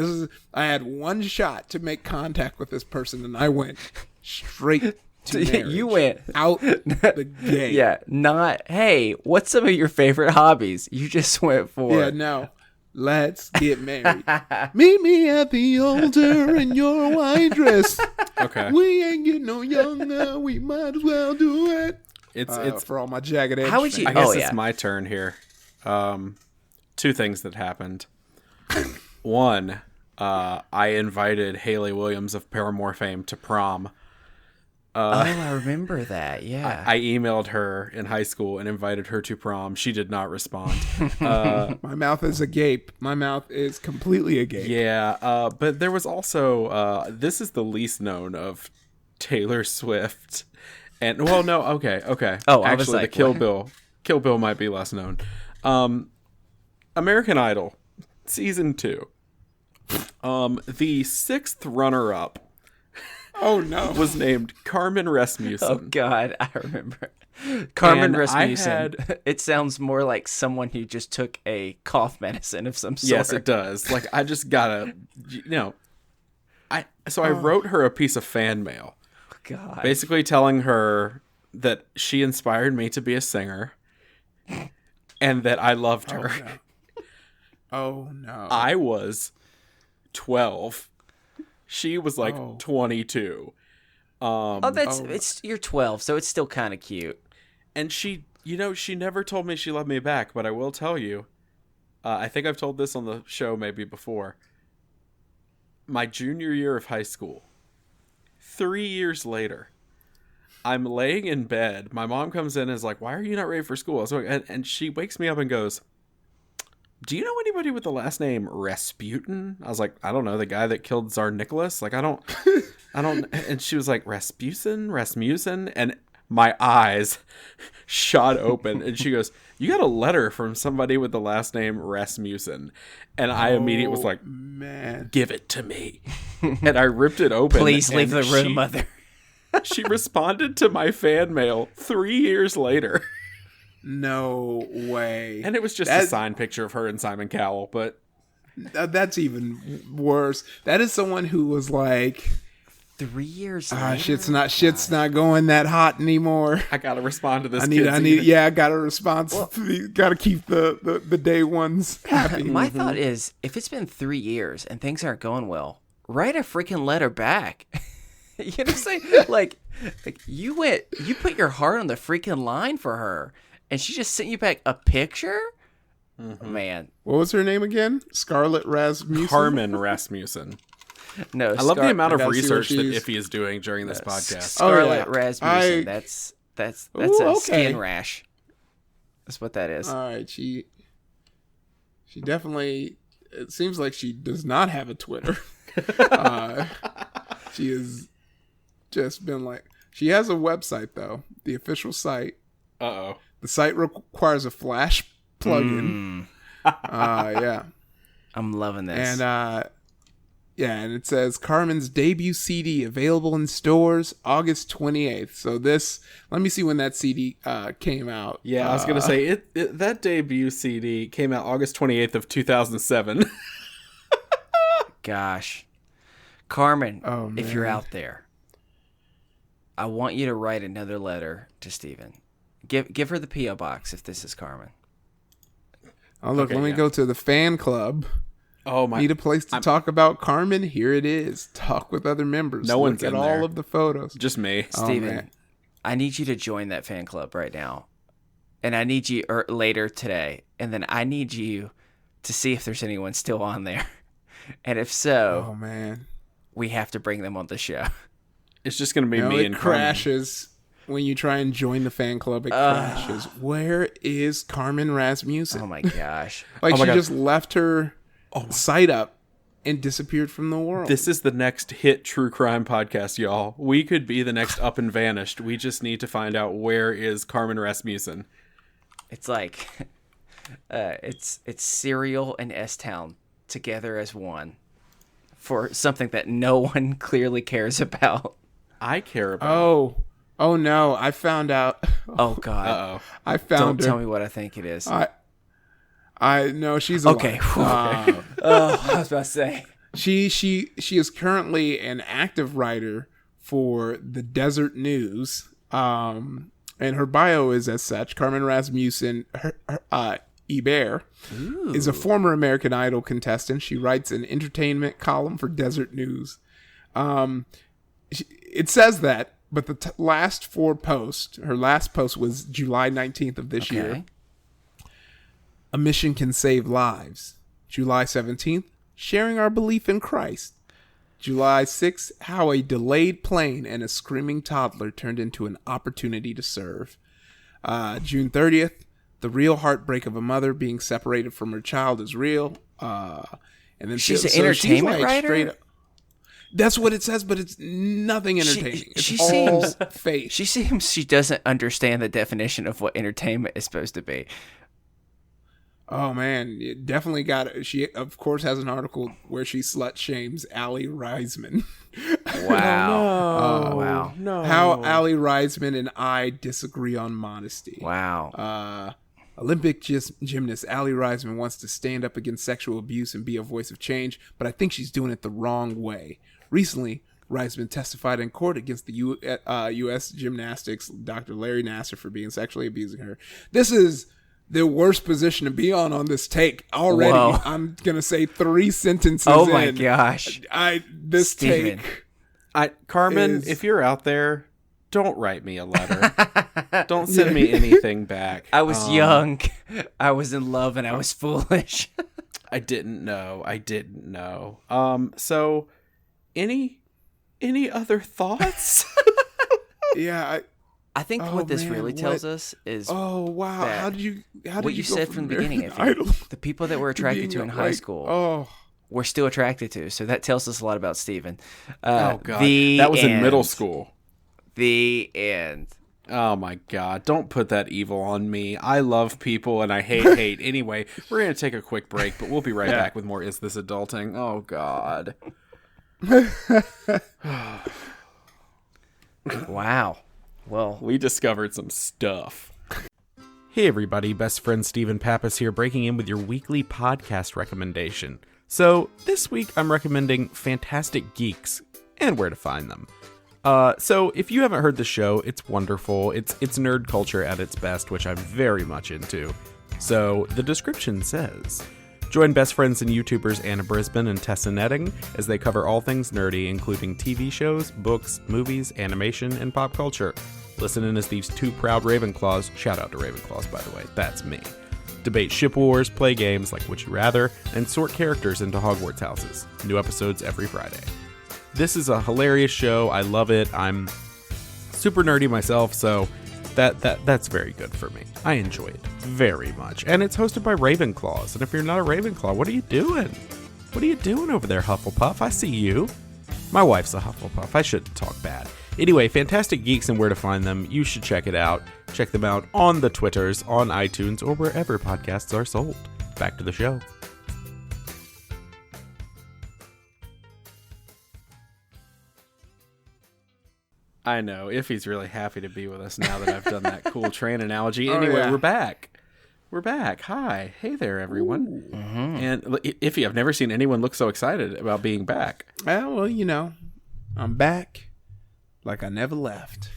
I had one shot to make contact with this person, and I went straight to marriage. You went out the gate. Yeah, not, hey, what's some of your favorite hobbies? You just went for Yeah, no. Let's get married. Meet me at the altar in your white dress. Okay. We ain't getting no younger. We might as well do it. It's for all my jagged edge. How would you- I guess Oh, it's yeah. my turn here. Two things that happened. One, I invited Hayley Williams of Paramore fame to prom. I remember that. Yeah. I emailed her in high school and invited her to prom. She did not respond. My mouth is agape. My mouth is completely agape. Yeah, but there was also this is the least known of Taylor Swift, and well, no, okay. Oh, I was actually, like, the what? Kill Bill might be less known. American Idol, season 2. The 6th runner-up Oh no. was named Carmen Rasmussen. Oh God, I remember. Carmen And I Rasmussen. had- It sounds more like someone who just took a cough medicine of some sort. Yes, it does. Like, I just gotta, I wrote her a piece of fan mail, God. basically telling her that she inspired me to be a singer, and that I loved her. Oh no. I was 12. She was like 22. It's you're 12, so it's still kind of cute. And she never told me she loved me back, but I will tell you, I think I've told this on the show maybe before. My junior year of high school, 3 years later, I'm laying in bed. My mom comes in and is like, "Why are you not ready for school?" I was like, and she wakes me up and goes, "Do you know anybody with the last name Rasputin?" I was like, "I don't know, the guy that killed Tsar Nicholas." Like, I don't. And she was like, Rasmussen, and my eyes shot open. And she goes, "You got a letter from somebody with the last name Rasmussen," and I immediately was like, Man. "Give it to me," and I ripped it open. Please leave the and room, mother. She responded to my fan mail 3 years later. No way. And it was just a signed picture of her and Simon Cowell, but that's even worse. That is someone who was like, 3 years later. shit's not going that hot anymore. I gotta respond to this. I got a response. Got to keep the day ones happy. My thought is, if it's been 3 years and things aren't going well, write a freaking letter back. You know what I'm saying? Like you put your heart on the freaking line for her, and she just sent you back a picture. Man, What was her name again? Scarlett Rasmussen. Carmen Rasmussen. no. I love the amount of gotta see what research that she's- Ify is doing during this podcast. Scarlett Oh, yeah. Rasmussen. That's Ooh, a okay. skin rash. That's what that is. All right, she definitely. It seems like she does not have a Twitter. She has just been like. She has a website though, the official site. Uh-oh. The site requires a Flash plugin. Yeah, I'm loving this. and and it says Carmen's debut CD available in stores August 28th. So let me see when that CD came out. Yeah, I was gonna say that debut CD came out August 28th of 2007. Gosh, Carmen, Oh, if you're man. out there, I want you to write another letter to Steven. Give her the P.O. box if this is Carmen. Oh look, Okay, let me yeah. go to the fan club. Oh my! Need a place to talk about Carmen? Here it is. Talk with other members. No Look one's at in all there. of the photos. Just me. Steven, man. I need you to join that fan club right now. And I need you later today. And then I need you to see if there's anyone still on there. And if so, Oh man, we have to bring them on the show. It's just gonna be me it and Carmen. crashes when you try and join the fan club. It crashes. Where is Carmen Rasmussen? Oh my gosh. Like Oh my she God. just left her site up and disappeared from the world. This is the next hit true crime podcast, y'all. We could be the next Up and Vanished. We just need to find out where is Carmen Rasmussen. It's like it's Serial and S-Town together as one for something that no one clearly cares about. I care about. Oh no! I found out. Oh god. Uh-oh. I Don't found her. tell me what I think it is. I know she's alive. Okay. I was about to say. She is currently an active writer for the Desert News. And her bio is as such. Carmen Rasmussen Ebert, is a former American Idol contestant. She writes an entertainment column for Desert News. It says that, but the last four posts, her last post was July 19th of this year. A mission can save lives. July 17th, sharing our belief in Christ. July 6th, how a delayed plane and a screaming toddler turned into an opportunity to serve. June 30th, the real heartbreak of a mother being separated from her child is real. And then she's an entertainment writer? That's what it says, but it's nothing entertaining. She it's all seems fake. She seems she doesn't understand the definition of what entertainment is supposed to be. Oh man, it definitely got it. She of course has an article where she slut shames Aly Reisman. Wow. Wow. No. How Aly Reisman and I disagree on modesty. Wow. Olympic gymnast Aly Reisman wants to stand up against sexual abuse and be a voice of change, but I think she's doing it the wrong way. Recently, Reisman testified in court against the U.S. gymnastics Dr. Larry Nassar for being sexually abusing her. This is the worst position to be on this take already. Whoa. I'm gonna say 3 sentences. Oh my gosh! This Steven. take. Carmen, if you're out there, don't write me a letter. Don't send me anything back. I was young, I was in love, and I was foolish. I didn't know. So, any other thoughts? Yeah. I think what this really tells us is. Oh wow! that How did you what you said from the beginning? Idol The people that we're attracted to in high school, we're still attracted to. So that tells us a lot about Steven. Oh god, that was in middle school. The end. Oh my god, don't put that evil on me. I love people and I hate. Anyway, we're going to take a quick break, but we'll be right back with more Is This Adulting? Oh god. Wow. Well, we discovered some stuff. Hey everybody, best friend Stephen Pappas here, breaking in with your weekly podcast recommendation. So, this week I'm recommending Fantastic Geeks and where to find them. So if you haven't heard the show, it's wonderful. It's nerd culture at its best, which I'm very much into. So the description says, join best friends and YouTubers Anna Brisbane and Tessa Netting as they cover all things nerdy, including TV shows, books, movies, animation, and pop culture. Listen in as these two proud Ravenclaws, shout out to Ravenclaws by the way, that's me, debate ship wars, play games like Would You Rather, and sort characters into Hogwarts houses. New episodes every Friday. This is a hilarious show. I love it. I'm super nerdy myself, so that's very good for me. I enjoy it very much. And it's hosted by Ravenclaws. And if you're not a Ravenclaw, what are you doing? What are you doing over there, Hufflepuff? I see you. My wife's a Hufflepuff. I shouldn't talk bad. Anyway, Fantastic Geeks and where to find them. You should check it out. Check them out on the Twitters, on iTunes, or wherever podcasts are sold. Back to the show. I know. Ify's really happy to be with us now that I've done that cool train analogy. Anyway, yeah. We're back. We're back. Hi. Hey there, everyone. Mm-hmm. And Ify, I've never seen anyone look so excited about being back. Well, you know, I'm back like I never left.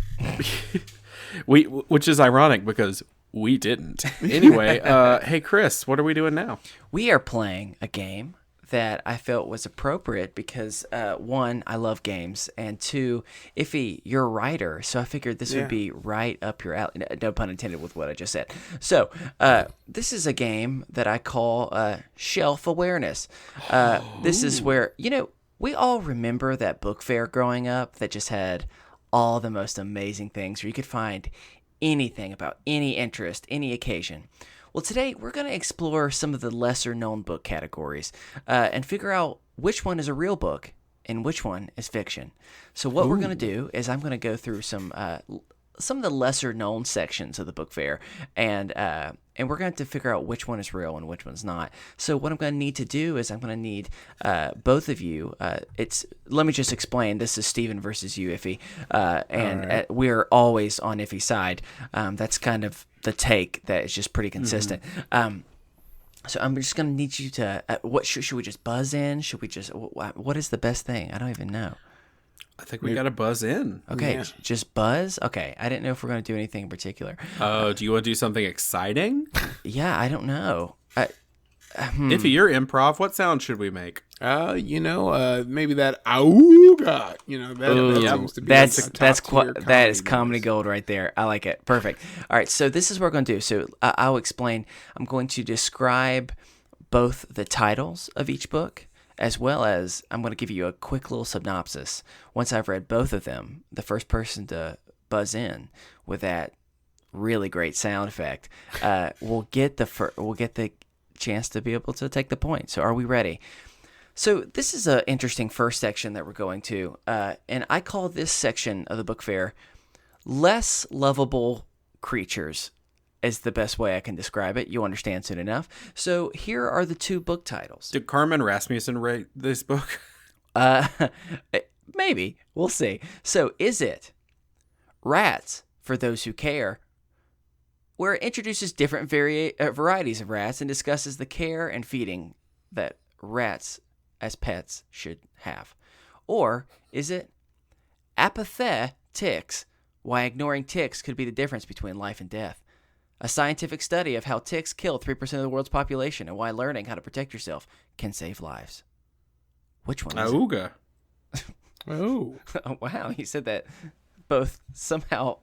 Which is ironic because we didn't. Anyway, hey, Chris, what are we doing now? We are playing a game that I felt was appropriate because, one, I love games, and two, Ify, you're a writer, so I figured this would be right up your alley. No pun intended with what I just said. So, this is a game that I call Shelf Awareness. This is where, we all remember that book fair growing up that just had all the most amazing things where you could find anything about any interest, any occasion. Well, today we're going to explore some of the lesser-known book categories and figure out which one is a real book and which one is fiction. So what we're going to do is I'm going to go through some of the lesser-known sections of the book fair, and we're going to have to figure out which one is real and which one's not. So what I'm going to need to do is I'm going to need both of you. Let me just explain. This is Steven versus you, Ify, and we're always on Ify's side. That's kind of the take that is just pretty consistent. Mm-hmm. So I'm just going to need you to. What should we just buzz in? Should we just? What is the best thing? I don't even know. I think we got to buzz in. Okay, Yeah. just buzz? Okay, I didn't know if we're going to do anything in particular. Oh, do you want to do something exciting? Yeah, I don't know. Ify, you're improv. What sound should we make? Maybe that auga. That seems to be that is comedy gold right there. I like it. Perfect. All right, so this is what we're going to do. So I'll explain. I'm going to describe both the titles of each book, as well as I'm going to give you a quick little synopsis. Once I've read both of them, the first person to buzz in with that really great sound effect will get the chance to be able to take the point. So are we ready? So this is an interesting first section that we're going to, and I call this section of the book fair Less Lovable Creatures is the best way I can describe it. You'll understand soon enough. So here are the two book titles. Did Carmen Rasmussen write this book? Maybe. We'll see. So is it Rats for Those Who Care, where it introduces different varieties of rats and discusses the care and feeding that rats as pets should have? Or is it Apathy Ticks, why ignoring ticks could be the difference between life and death? A scientific study of how ticks kill 3% of the world's population and why learning how to protect yourself can save lives. Which one is Auga. Oh. Oh, wow. He said that both somehow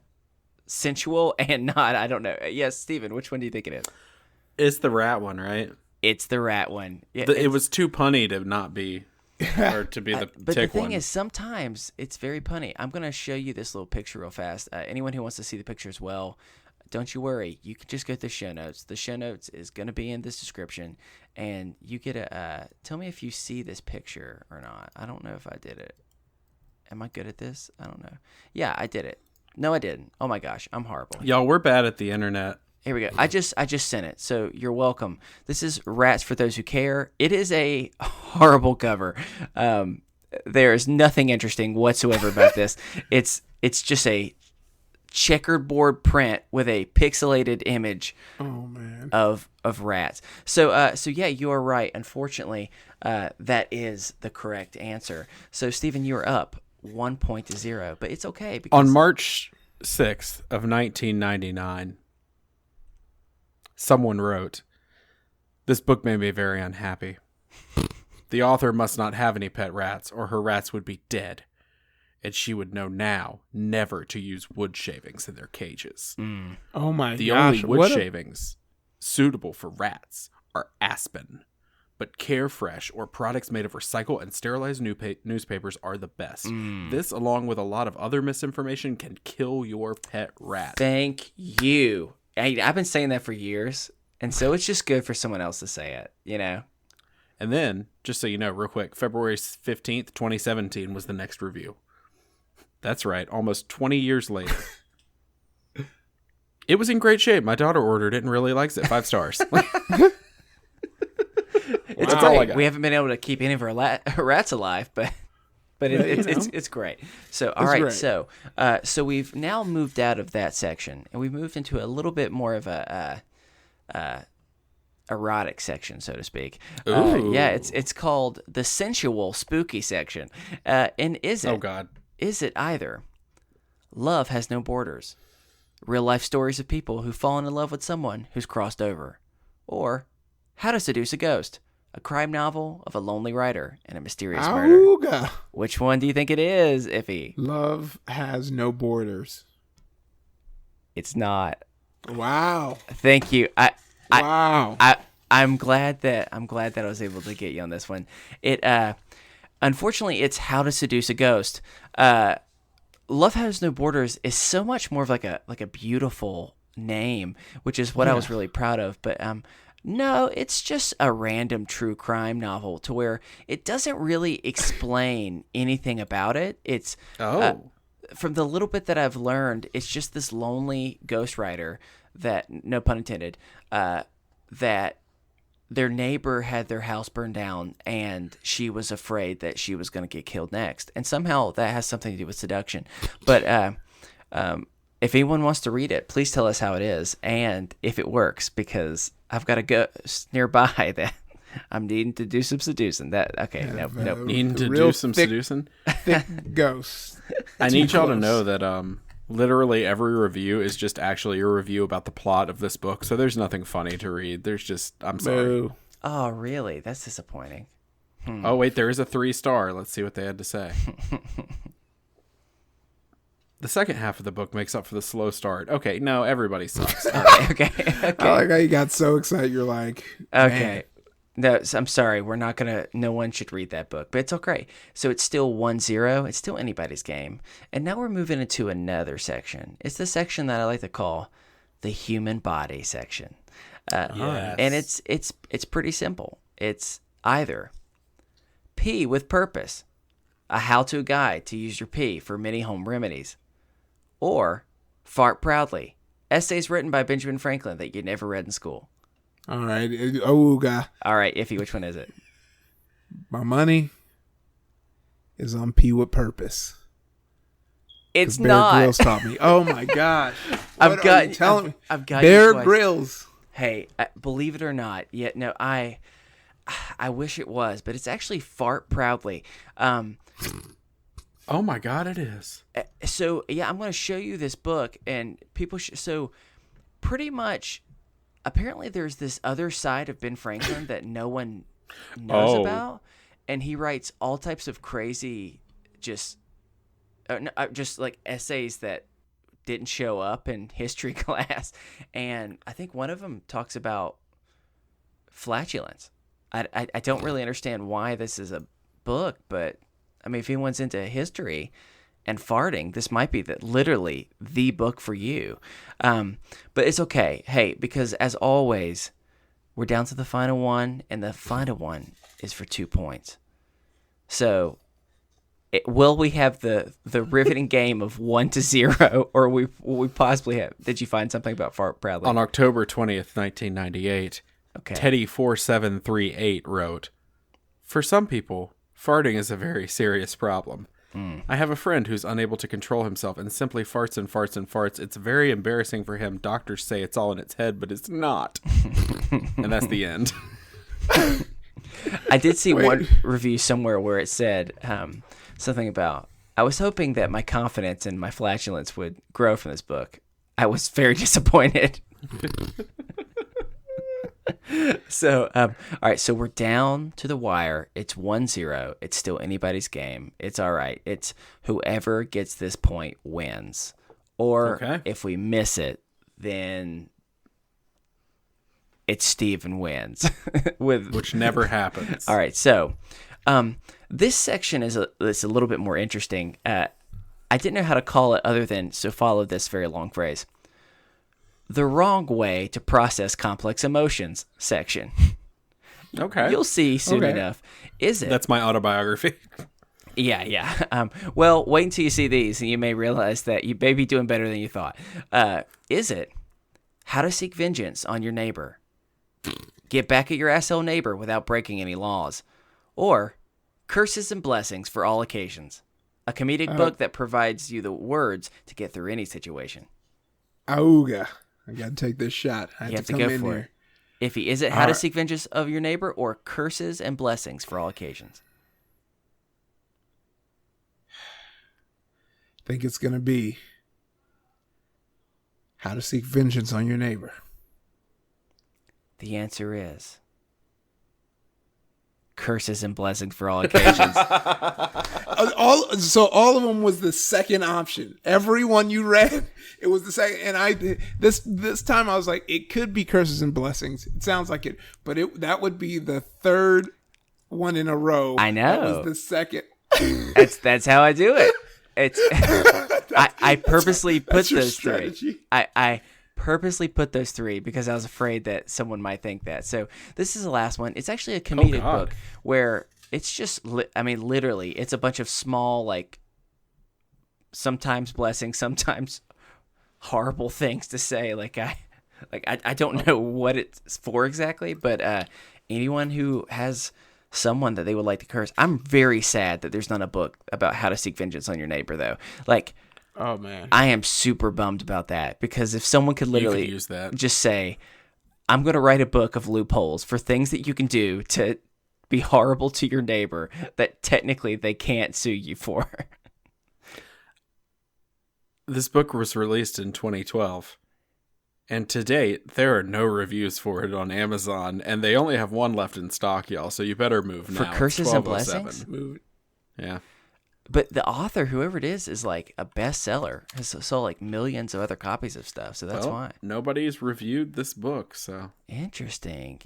sensual and not. I don't know. Yes, Steven, which one do you think it is? It's the rat one, right? It's the rat one. Yeah, It was too punny to not be, or to be the but tick the thing one. is, sometimes it's very punny. I'm going to show you this little picture real fast. Anyone who wants to see the picture as well, don't you worry. You can just go to the show notes. The show notes is going to be in this description, and you get a. Tell me if you see this picture or not. I don't know if I did it. Am I good at this? I don't know. Yeah, I did it. No, I didn't. Oh my gosh, I'm horrible. Y'all, we're bad at the internet. Here we go. I just sent it, so you're welcome. This is Rats for Those Who Care. It is a horrible cover. There is nothing interesting whatsoever about this. It's just a checkered board print with a pixelated image of rats. So yeah, you are right. Unfortunately, that is the correct answer. So Stephen, you're up 1 point to 0, but it's okay because On March 6th of 1999, someone wrote, "This book made me very unhappy. The author must not have any pet rats, or her rats would be dead. And she would know now never to use wood shavings in their cages. Oh my The gosh. only wood shavings suitable for rats are aspen, but Carefresh or products made of recycled and sterilized newspapers are the best. This, along with a lot of other misinformation, can kill your pet rat." thank you. I've been saying that for years, and so it's just good for someone else to say it, you know? And then, just so you know, real quick, February 15th, 2017 was the next review. That's right, almost 20 years later. It was in great shape. My daughter ordered it and really likes it. 5 stars. It's That's all I great. got. We haven't been able to keep any of our rats alive, but it's great. So all right, great. so we've now moved out of that section and we moved into a little bit more of a erotic section, so to speak. Yeah, it's called the sensual spooky section. And Oh, God. is it either Love Has No Borders, real life stories of people who've fallen in love with someone who's crossed over, or How to Seduce a Ghost, a crime novel of a lonely writer and a mysterious murder? Auga. Which one do you think it is, Ify? Love Has No Borders. It's not. Wow. Thank you. Wow. I'm glad that I was able to get you on this one. It unfortunately it's How to Seduce a Ghost. Love Has No Borders is so much more of like a beautiful name, which is what I was really proud of. But no, it's just a random true crime novel to where it doesn't really explain anything about it. It's from the little bit that I've learned, it's just this lonely ghostwriter that, no pun intended, that their neighbor had their house burned down and she was afraid that she was going to get killed next. And somehow that has something to do with seduction. But if anyone wants to read it, please tell us how it is and if it works, because I've got a ghost nearby I'm needing to do some seducing. Nope. Needing to real do some thick- seducing. Thick ghost. I need y'all to know that literally every review is just actually a review about the plot of this book. So there's nothing funny to read. There's just, I'm sorry. Boo. Oh, really? That's disappointing. Oh, wait, there is a 3-star. Let's see what they had to say. The second half of the book makes up for the slow start. Okay, no, everybody sucks. Okay. I like how you got so excited. You're like, Okay. No, I'm sorry. We're not going to, no one should read that book, but it's okay. So it's still 1-0. It's still anybody's game. And now we're moving into another section. It's the section that I like to call the human body section. Yes. And it's pretty simple. It's either pee with purpose, a how-to guide to use your pee for many home remedies, or fart proudly, essays written by Benjamin Franklin that you never read in school. all right. Oh, God. All right, Ify, which one is it? My money is on P with purpose. It's Bear not. Grylls taught me. Oh, my gosh. I've What are got you telling me? I've got Bear you twice. Grylls. Hey, believe it or not, no, I wish it was, but it's actually fart proudly. Oh my God, it is. So yeah, I'm going to show you this book, and people. So pretty much, apparently, there's this other side of Ben Franklin that no one knows about, and he writes all types of crazy, just like essays that didn't show up in history class, and I think one of them talks about flatulence. I don't really understand why this is a book, but I mean, if anyone's into history and farting, this might be literally the book for you. But it's okay. Hey, because as always, we're down to the final one, and the final one is for 2 points. So, will we have the riveting game of 1-0, or will we possibly have? Did you find something about fart proudly? On October 20th, 1998, Okay. Teddy4738 wrote, "For some people, farting is a very serious problem. I have a friend who's unable to control himself and simply farts and farts and farts. It's very embarrassing for him. Doctors say it's all in its head, but it's not." And that's the end. I did see one review somewhere where it said something about, I was hoping that my confidence and my flatulence would grow from this book. I was very disappointed. So, all right, so we're down to the wire. It's 1-0. It's still anybody's game. It's all right. It's whoever gets this point wins. Or if we miss it, then it's Steven wins. Which never happens. All right, so this section is a little bit more interesting. I didn't know how to call it other than, so follow this very long phrase. The wrong way to process complex emotions section. Okay. You'll see soon enough. Is it? That's my autobiography. Yeah. Well, wait until you see these, and you may realize that you may be doing better than you thought. Is it how to seek vengeance on your neighbor? Get back at your asshole neighbor without breaking any laws? Or curses and blessings for all occasions? A comedic book that provides you the words to get through any situation. Auga. I got to take this shot. I You have have to to come go in for here. it. Ify, is it how to seek vengeance of your neighbor or curses and blessings for all occasions? I think it's going to be how to seek vengeance on your neighbor. The answer is curses and blessings for all occasions. All of them was the second option. Every one you read, it was the second. And this time I was like, it could be curses and blessings. It sounds like it, but that would be the third one in a row. I know. That was the second. That's how I do it. It's I purposely put your those three. strategy. I purposely put those three because I was afraid that someone might think that. So this is the last one. It's actually a comedic book where it's just, literally, it's a bunch of small, like, sometimes blessings, sometimes horrible things to say. I don't know what it's for exactly, but anyone who has someone that they would like to curse. I'm very sad that there's not a book about how to seek vengeance on your neighbor, though. Oh man, I am super bummed about that because if someone could literally use that. just say, I'm going to write a book of loopholes for things that you can do to be horrible to your neighbor that technically they can't sue you for. This book was released in 2012. And to date, there are no reviews for it on Amazon, and they only have one left in stock, y'all. So you better move now. For Curses and 1207. Blessings? Move. Yeah. But the author, whoever it is like a bestseller. Has sold like millions of other copies of stuff, so that's why. Nobody's reviewed this book, so. Interesting.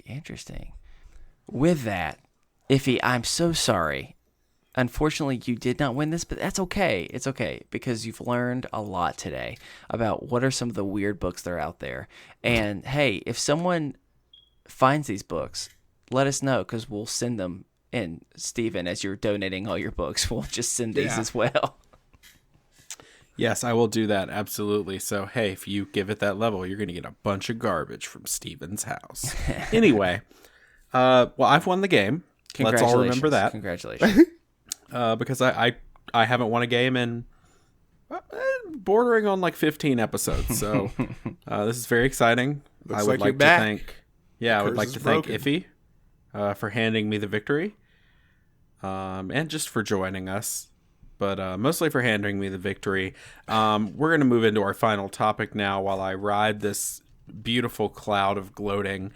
With that, Ify, I'm so sorry. Unfortunately, you did not win this, but that's okay. It's okay, because you've learned a lot today about what are some of the weird books that are out there. And hey, if someone finds these books, let us know, because we'll send them. And Steven, as you're donating all your books, we'll just send these as well. Yes, I will do that, absolutely. So, hey, if you give it that level, you're going to get a bunch of garbage from Steven's house. Anyway, well, I've won the game. Let's all remember that. Congratulations. Because I haven't won a game in bordering on like 15 episodes. So this is very exciting. Looks I would like you're like to back. thank I would Curse like is to thank broken. Ify for handing me the victory. And just for joining us. But mostly for handing me the victory. We're going to move into our final topic now while I ride this beautiful cloud of gloating.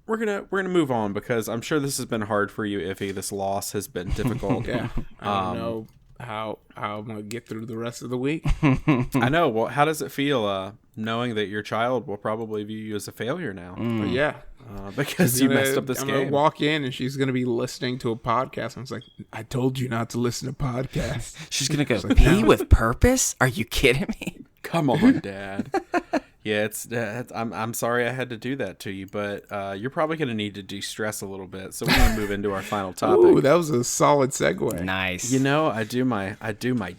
We're gonna move on because I'm sure this has been hard for you, Ify. This loss has been difficult. Yeah. I don't know how I'm gonna get through the rest of the week. I know. Well, how does it feel knowing that your child will probably view you as a failure now? But yeah. Because you messed up this I'm game. gonna walk in and she's gonna be listening to a podcast. I was like, I told you not to listen to podcasts. She's going to go, like, pee no. with purpose? Are you kidding me? Come on, Dad. Yeah, I'm sorry I had to do that to you, but you're probably going to need to de-stress a little bit. So we're going to move into our final topic. Ooh, that was a solid segue. Nice. You know, I do my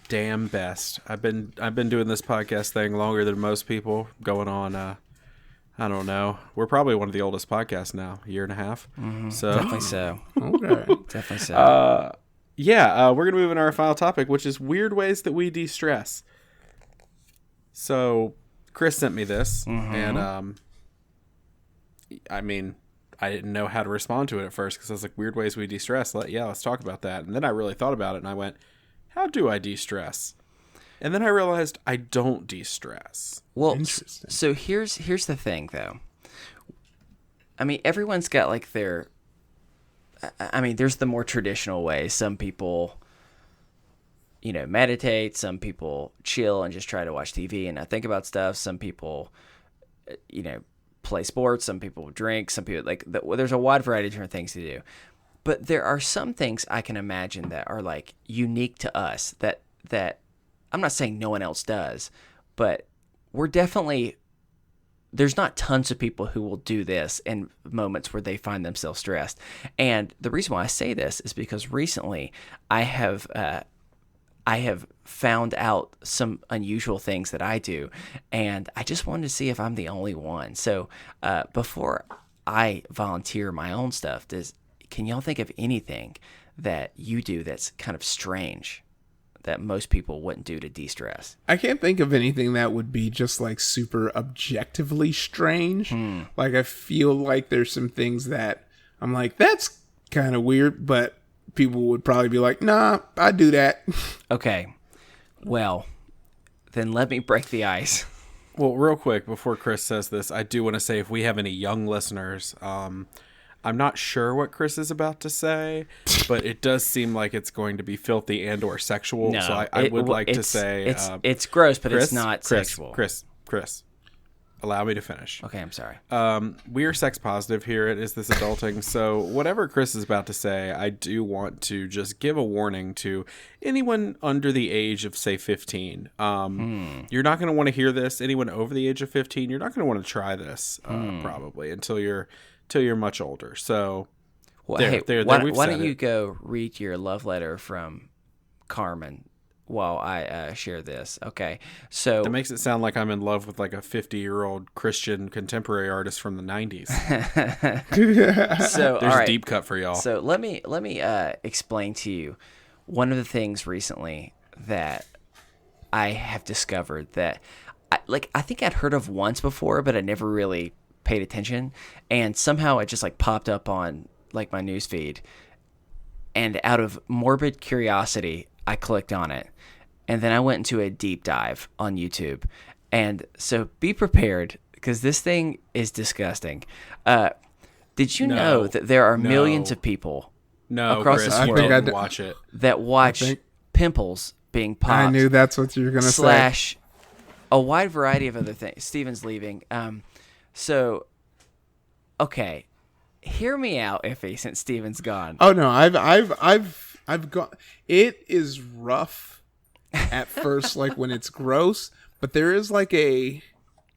damn best. I've been doing this podcast thing longer than most people. Going on, I don't know. We're probably one of the oldest podcasts now, a year and a half. So Definitely so. Okay. Definitely so. we're gonna move into our final topic, which is weird ways that we de-stress. So Chris sent me this, and I mean, I didn't know how to respond to it at first because I was like, weird ways we de-stress. Let's talk about that. And then I really thought about it, and I went, how do I de-stress? And then I realized I don't de-stress. Well, Interesting. so here's the thing, though. I mean, everyone's got like their. I mean, there's the more traditional way. Some people, meditate. Some people chill and just try to watch TV and not think about stuff. Some people, play sports. Some people drink. Some people there's a wide variety of different things to do. But there are some things I can imagine that are like unique to us that I'm not saying no one else does, but we're definitely, there's not tons of people who will do this in moments where they find themselves stressed. And the reason why I say this is because recently I have found out some unusual things that I do, and I just wanted to see if I'm the only one. So before I volunteer my own stuff, can y'all think of anything that you do that's kind of strange that most people wouldn't do to de-stress? I can't think of anything that would be just like super objectively strange. Like I feel like there's some things that I'm like, that's kind of weird, but people would probably be like, nah, I do that. Okay. Well, then let me break the ice. Well, real quick, before Chris says this, I do want to say if we have any young listeners, I'm not sure what Chris is about to say, but it does seem like it's going to be filthy and or sexual. No, so I would like to say it's gross, but Chris, it's not Chris, sexual. Chris, allow me to finish. Okay, I'm sorry. We are sex positive here at Is This Adulting? So whatever Chris is about to say, I do want to just give a warning to anyone under the age of, say, 15. You're not going to want to hear this. Anyone over the age of 15, you're not going to want to try this probably until you're much older. So Well, there, why we've don't said you it. go read your love letter from Carmen while I share this? Okay, so That makes it sound like I'm in love with like a 50-year-old Christian contemporary artist from the 90s. so There's all a right. deep cut for y'all. So let me explain to you one of the things recently that I have discovered that I think I'd heard of once before, but I never really paid attention, and somehow it just like popped up on like my news feed, and out of morbid curiosity, I clicked on it, and then I went into a deep dive on YouTube. And so be prepared, because this thing is disgusting. Did you know that there are millions of people across Chris, this you world didn't watch it. that watch pimples being popped? I knew that's what you were going to say. / a wide variety of other things. Steven's leaving. So, okay, hear me out, Ify, since Steven's gone. Oh no, I've gone. It is rough at first, like when it's gross, but there is like a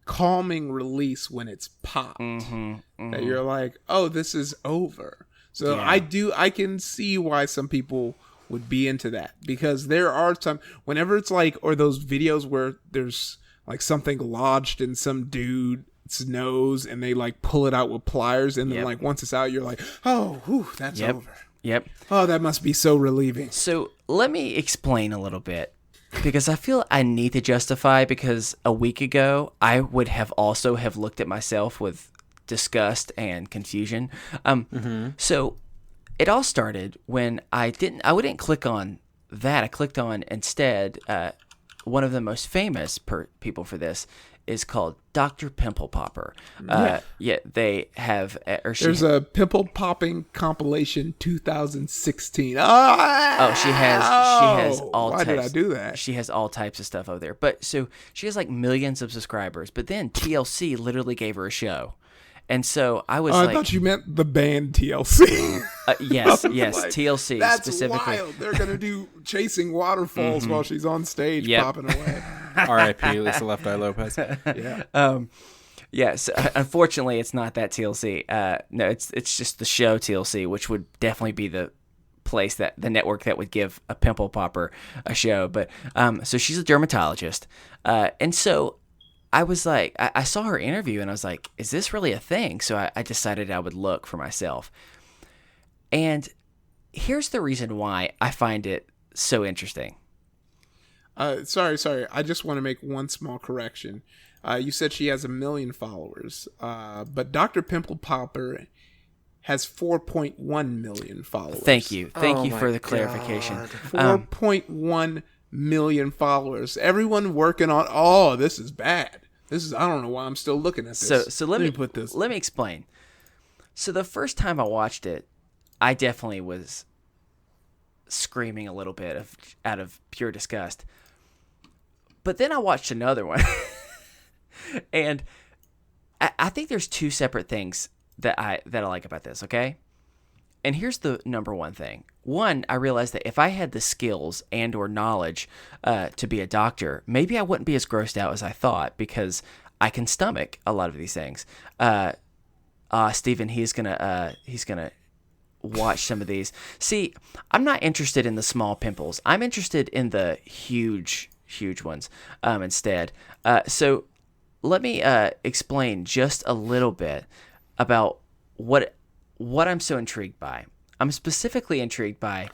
calming release when it's popped. That you're like, oh, this is over. So Yeah. I can see why some people would be into that, because there are some, whenever it's like, or those videos where there's like something lodged in some dude's nose and they like pull it out with pliers, and then Yep. like once it's out, you're like, oh, whew, that's Yep. over. Yep. Oh, that must be so relieving. So let me explain a little bit, because I feel I need to justify, because a week ago I would have also have looked at myself with disgust and confusion. So it all started when I wouldn't click on that. I clicked on instead one of the most famous people for this is called Dr. Pimple Popper. Yeah, they have There's a pimple popping compilation 2016. she has all why types. did I do that? She has all types of stuff over there. But so she has like millions of subscribers. But then TLC literally gave her a show, and so I was I like, thought you meant the band TLC. yes, I was yes, like, TLC That's specifically. wild. They're gonna do chasing waterfalls while she's on stage Yep. popping away. R.I.P. Lisa Left Eye Lopez. Yeah. Yes, unfortunately, it's not that TLC. No, it's just the show TLC, which would definitely be the place that the network that would give a pimple popper a show. But so she's a dermatologist, and so I was like, I saw her interview, and I was like, is this really a thing? So I decided I would look for myself. And here's the reason why I find it so interesting. Sorry. I just want to make one small correction. You said she has 1 million followers, but Dr. Pimple Popper has 4.1 million followers. Thank you for the clarification. 4.1 million followers. Everyone working on. Oh, this is bad. I don't know why I'm still looking at this. So let me put this. Let me explain. So the first time I watched it, I definitely was screaming a little bit out of pure disgust. But then I watched another one, and I think there's two separate things that I like about this. Okay, and here's the number one thing. One, I realized that if I had the skills and or knowledge to be a doctor, maybe I wouldn't be as grossed out as I thought, because I can stomach a lot of these things. Steven, he's gonna watch some of these. See, I'm not interested in the small pimples. I'm interested in the huge ones instead. So let me explain just a little bit about what I'm so intrigued by. I'm specifically intrigued by,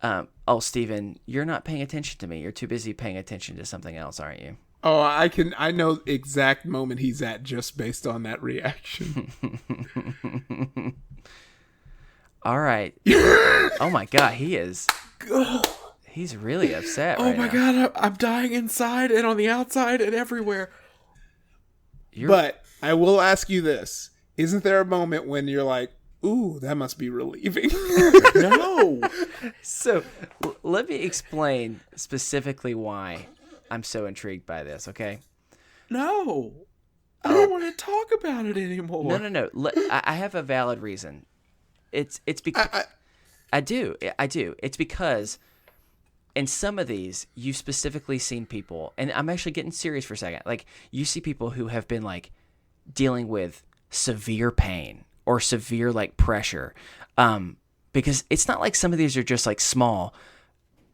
oh, Steven, you're not paying attention to me. You're too busy paying attention to something else, aren't you? Oh, I know the exact moment he's at just based on that reaction. All right. Oh my God, he's really upset right now. Oh my God, I'm dying inside and on the outside and everywhere. But I will ask you this. Isn't there a moment when you're like, ooh, that must be relieving? No. So let me explain specifically why I'm so intrigued by this, okay? No. I don't want to talk about it anymore. No. I have a valid reason. It's because I do. It's because in some of these, you've specifically seen people, and I'm actually getting serious for a second. Like, you see people who have been like dealing with severe pain or severe like pressure, because it's not like some of these are just like small.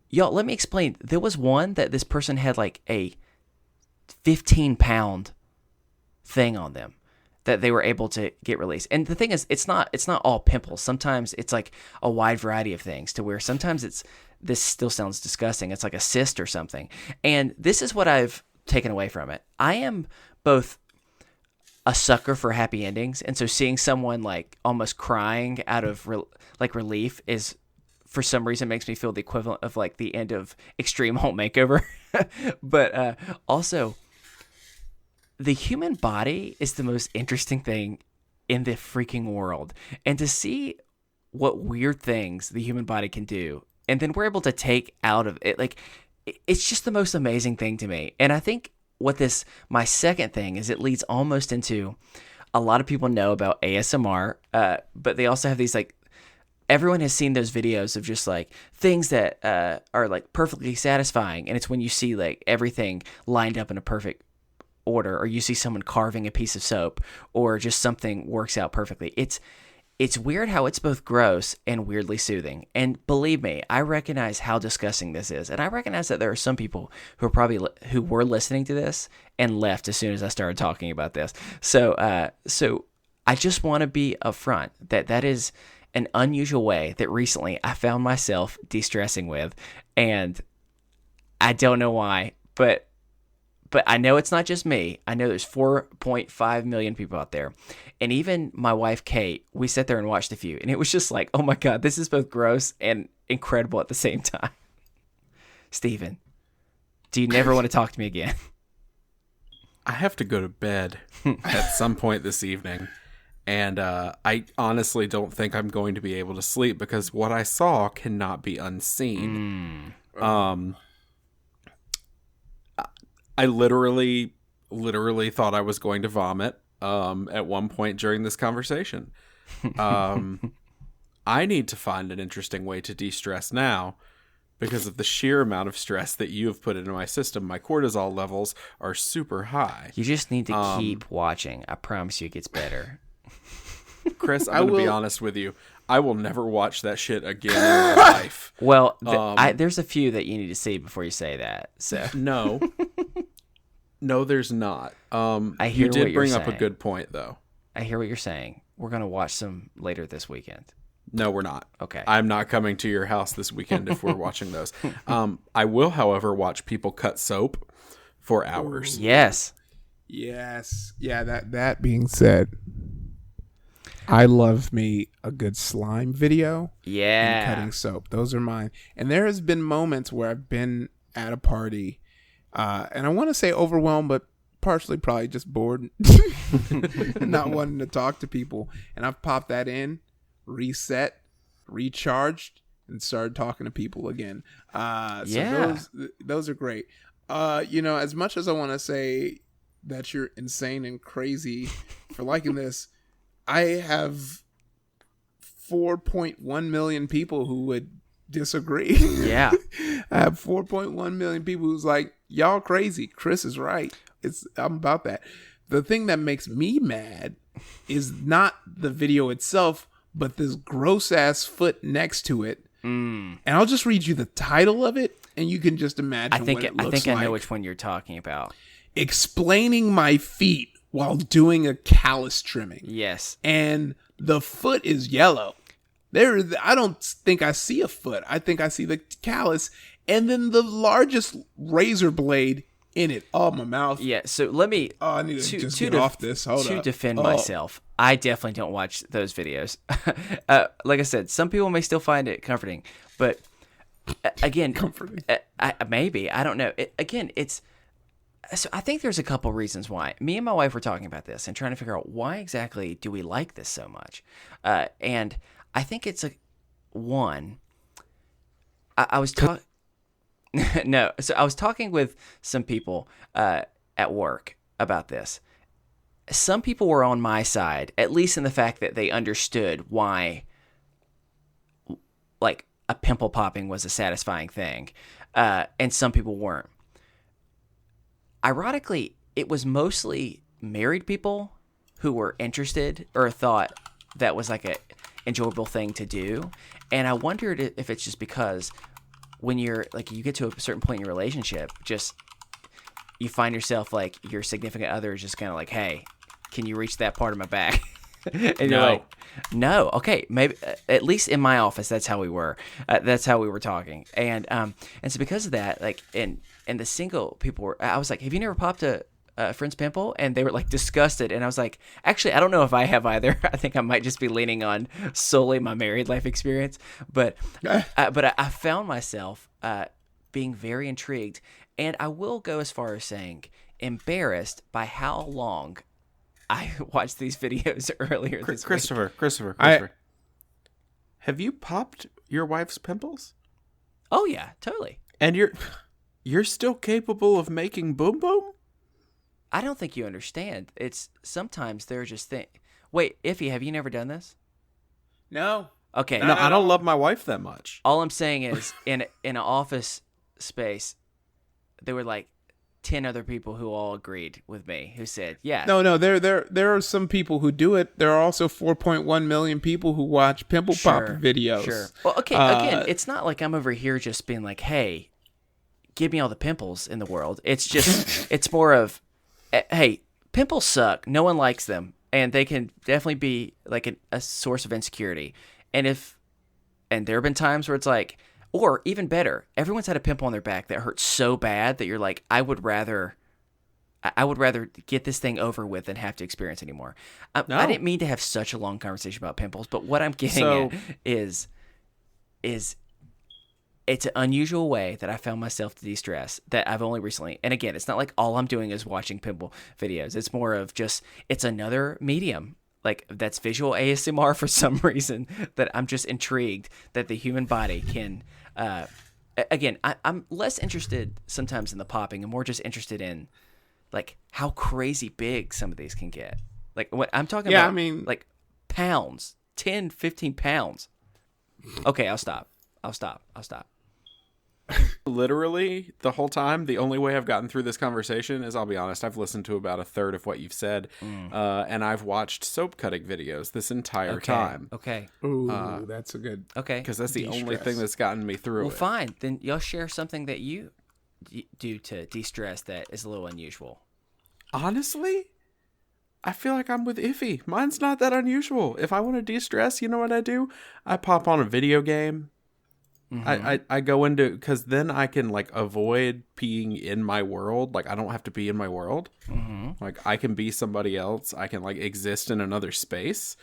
Y'all, let me explain. There was one that this person had like a 15-pound thing on them that they were able to get released. And the thing is, it's not all pimples. Sometimes it's like a wide variety of things, to where sometimes this still sounds disgusting. It's like a cyst or something. And this is what I've taken away from it. I am both a sucker for happy endings, and so seeing someone like almost crying out of relief is, for some reason, makes me feel the equivalent of like the end of Extreme Home Makeover. But also, the human body is the most interesting thing in the freaking world, and to see what weird things the human body can do, and then we're able to take out of it, like, it's just the most amazing thing to me. And I think my second thing is, it leads almost into, a lot of people know about ASMR, but they also have these, like, everyone has seen those videos of just like things that are like perfectly satisfying. And it's when you see like everything lined up in a perfect order, or you see someone carving a piece of soap, or just something works out perfectly. It's weird how it's both gross and weirdly soothing. And believe me, I recognize how disgusting this is. And I recognize that there are some people who are who were listening to this and left as soon as I started talking about this. So I just want to be upfront that is an unusual way that recently I found myself de-stressing with. And I don't know why, but I know it's not just me. I know there's 4.5 million people out there. And even my wife, Kate, we sat there and watched a few. And it was just like, oh my God, this is both gross and incredible at the same time. Steven, do you never want to talk to me again? I have to go to bed at some point this evening. And I honestly don't think I'm going to be able to sleep, because what I saw cannot be unseen. I literally thought I was going to vomit at one point during this conversation. I need to find an interesting way to de-stress now, because of the sheer amount of stress that you have put into my system. My cortisol levels are super high. You just need to keep watching. I promise you it gets better. Chris, I'm going to be honest with you. I will never watch that shit again in my life. Well, there's a few that you need to see before you say that. So No, there's not. I hear you did what you're bring up a saying. good point, though. I hear what you're saying. We're going to watch some later this weekend. No, we're not. Okay. I'm not coming to your house this weekend if we're watching those. I will, however, watch people cut soap for hours. Yes. Yes. Yeah, that being said, I love me a good slime video. Yeah. And cutting soap. Those are mine. And there has been moments where I've been at a party, and I want to say overwhelmed, but partially probably just bored, not wanting to talk to people. And I've popped that in, reset, recharged, and started talking to people again. Those are great. As much as I want to say that you're insane and crazy for liking this, I have 4.1 million people who would disagree. Yeah. I have 4.1 million people who's like, y'all crazy. Chris is right. I'm about that. The thing that makes me mad is not the video itself, but this gross ass foot next to it. And I'll just read you the title of it, and you can just imagine what it looks like. I know which one you're talking about. Explaining my feet while doing a callus trimming. Yes. And the foot is yellow. I don't think I see a foot. I think I see the callus and then the largest razor blade in it. Oh, my mouth. Yeah, so let me... I need to just get off this. Hold up. To defend myself, I definitely don't watch those videos. Like I said, some people may still find it comforting, but again... Comforting. Maybe. I don't know. So I think there's a couple reasons why. Me and my wife were talking about this and trying to figure out why exactly do we like this so much. And I think it's one. I was talking. No, so I was talking with some people at work about this. Some people were on my side, at least in the fact that they understood why, like, a pimple popping was a satisfying thing, and some people weren't. Ironically, it was mostly married people who were interested or thought that was like a enjoyable thing to do. And I wondered if it's just because when you get to a certain point in your relationship, just you find yourself like your significant other is just kind of like, hey, can you reach that part of my back? And you're like, no. Okay, maybe at least in my office, that's how we were. That's how we were talking. And so because of that, like, and the single people were, I was like, have you never popped a friend's pimple, and they were like disgusted. And I was like, actually, I don't know if I have either. I think I might just be leaning on solely my married life experience. But I found myself being very intrigued, and I will go as far as saying embarrassed by how long I watched these videos earlier this week. Christopher, have you popped your wife's pimples? Oh yeah, totally. And you're still capable of making boom boom? I don't think you understand. It's sometimes they're just things. Wait, Ify, have you never done this? No. Okay. No, I don't love my wife that much. All I'm saying is, in an office space, there were like 10 other people who all agreed with me, who said, yeah. No. There are some people who do it. There are also 4.1 million people who watch pimple pop videos. Sure. Well, okay. Again, it's not like I'm over here just being like, hey, give me all the pimples in the world. It's just, it's more of, hey, pimples suck. No one likes them, and they can definitely be like a source of insecurity. And there have been times where it's like, or even better, everyone's had a pimple on their back that hurts so bad that you're like, I would rather get this thing over with than have to experience anymore. I didn't mean to have such a long conversation about pimples, but what I'm getting at is it's an unusual way that I found myself to de-stress that I've only recently, and again, it's not like all I'm doing is watching pimple videos. It's more of just, it's another medium, like that's visual ASMR for some reason, that I'm just intrigued that the human body can, again, I'm less interested sometimes in the popping and more just interested in like how crazy big some of these can get. Like what I'm talking about, I mean, like pounds, 10, 15 pounds. Okay, I'll stop. Literally the whole time, the only way I've gotten through this conversation is, I'll be honest, I've listened to about a third of what you've said, and I've watched soap cutting videos this entire time. Okay. Ooh, that's a good. Okay. Because that's the only thing that's gotten me through it. Well, fine. Then y'all share something that you do to de-stress that is a little unusual. Honestly, I feel like I'm with Ify. Mine's not that unusual. If I want to de-stress, you know what I do? I pop on a video game. I go into, because then I can like avoid being in my world. Like I don't have to be in my world. Like I can be somebody else. I can like exist in another space.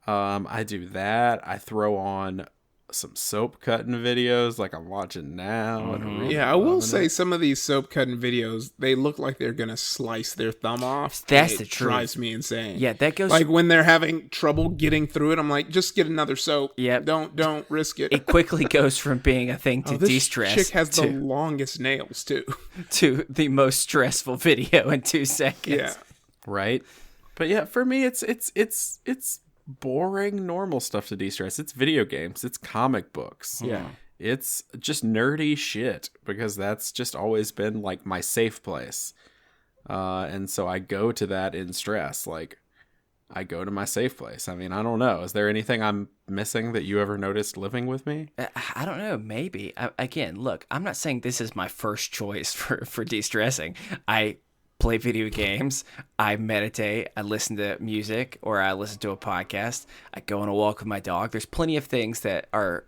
I do that. I throw on some soap cutting videos like I'm watching now. And really I will say some of these soap cutting videos, they look like they're gonna slice their thumb off. That's the truth. It drives me insane. Yeah, that goes like when they're having trouble getting through it. I'm like, just get another soap. Yep. Don't risk it. It quickly goes from being a thing to de-stress. Chick has the longest nails too. To the most stressful video in 2 seconds. Yeah. Right. But yeah, for me, it's boring normal stuff to de-stress. It's video games, it's comic books, it's just nerdy shit, because that's just always been like my safe place, and so I go to that in stress. Like I go to my safe place. I mean, I don't know, is there anything I'm missing that you ever noticed living with me? I don't know, maybe. Again, look, I'm not saying this is my first choice for de-stressing. I play video games, I meditate, I listen to music, or I listen to a podcast, I go on a walk with my dog. There's plenty of things that are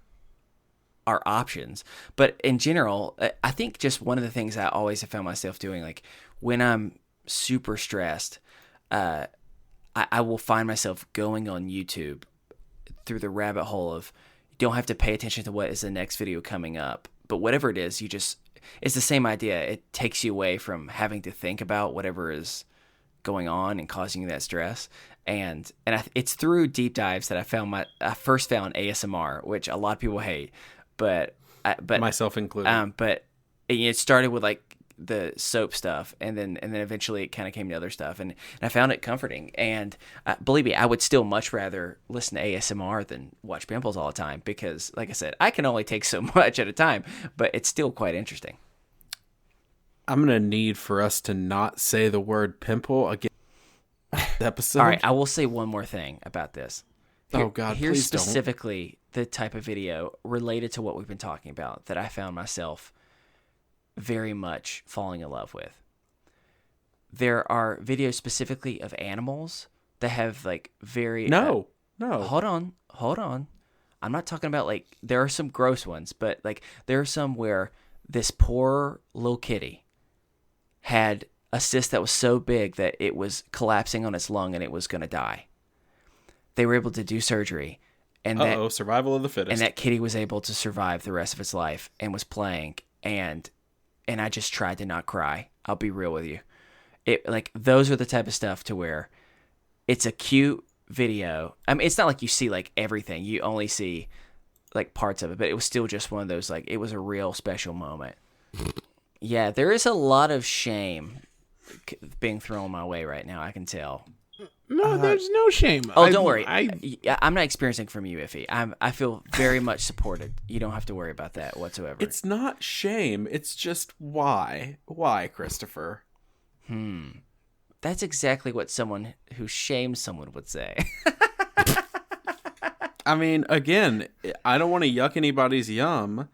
options. But in general, I think just one of the things I always have found myself doing, like when I'm super stressed, I will find myself going on YouTube through the rabbit hole of, you don't have to pay attention to what is the next video coming up, but whatever it is, it's the same idea. It takes you away from having to think about whatever is going on and causing you that stress. And it's through deep dives that I first found ASMR, which a lot of people hate, but myself included. But it started with like the soap stuff, and then eventually it kind of came to other stuff, and I found it comforting. And believe me, I would still much rather listen to ASMR than watch pimples all the time, because like I said, I can only take so much at a time, but it's still quite interesting. I'm gonna need for us to not say the word pimple again this episode. All right, I will say one more thing about this. Oh God, here's please specifically the type of video related to what we've been talking about that I found myself very much falling in love with. There are videos specifically of animals that have like very no. Hold on. I'm not talking about like, there are some gross ones, but like there are some where this poor little kitty had a cyst that was so big that it was collapsing on its lung and it was going to die. They were able to do surgery. And survival of the fittest. And that kitty was able to survive the rest of its life and was playing. And I just tried to not cry. I'll be real with you. Those are the type of stuff to where it's a cute video. I mean, it's not like you see like everything. You only see like parts of it, but it was still just one of those, like, it was a real special moment. Yeah, there is a lot of shame being thrown my way right now. I can tell. No, there's no shame. Oh, don't worry. I'm not experiencing from you, Ify. I feel very much supported. You don't have to worry about that whatsoever. It's not shame. It's just why. Why, Christopher? That's exactly what someone who shames someone would say. I mean, again, I don't want to yuck anybody's yum.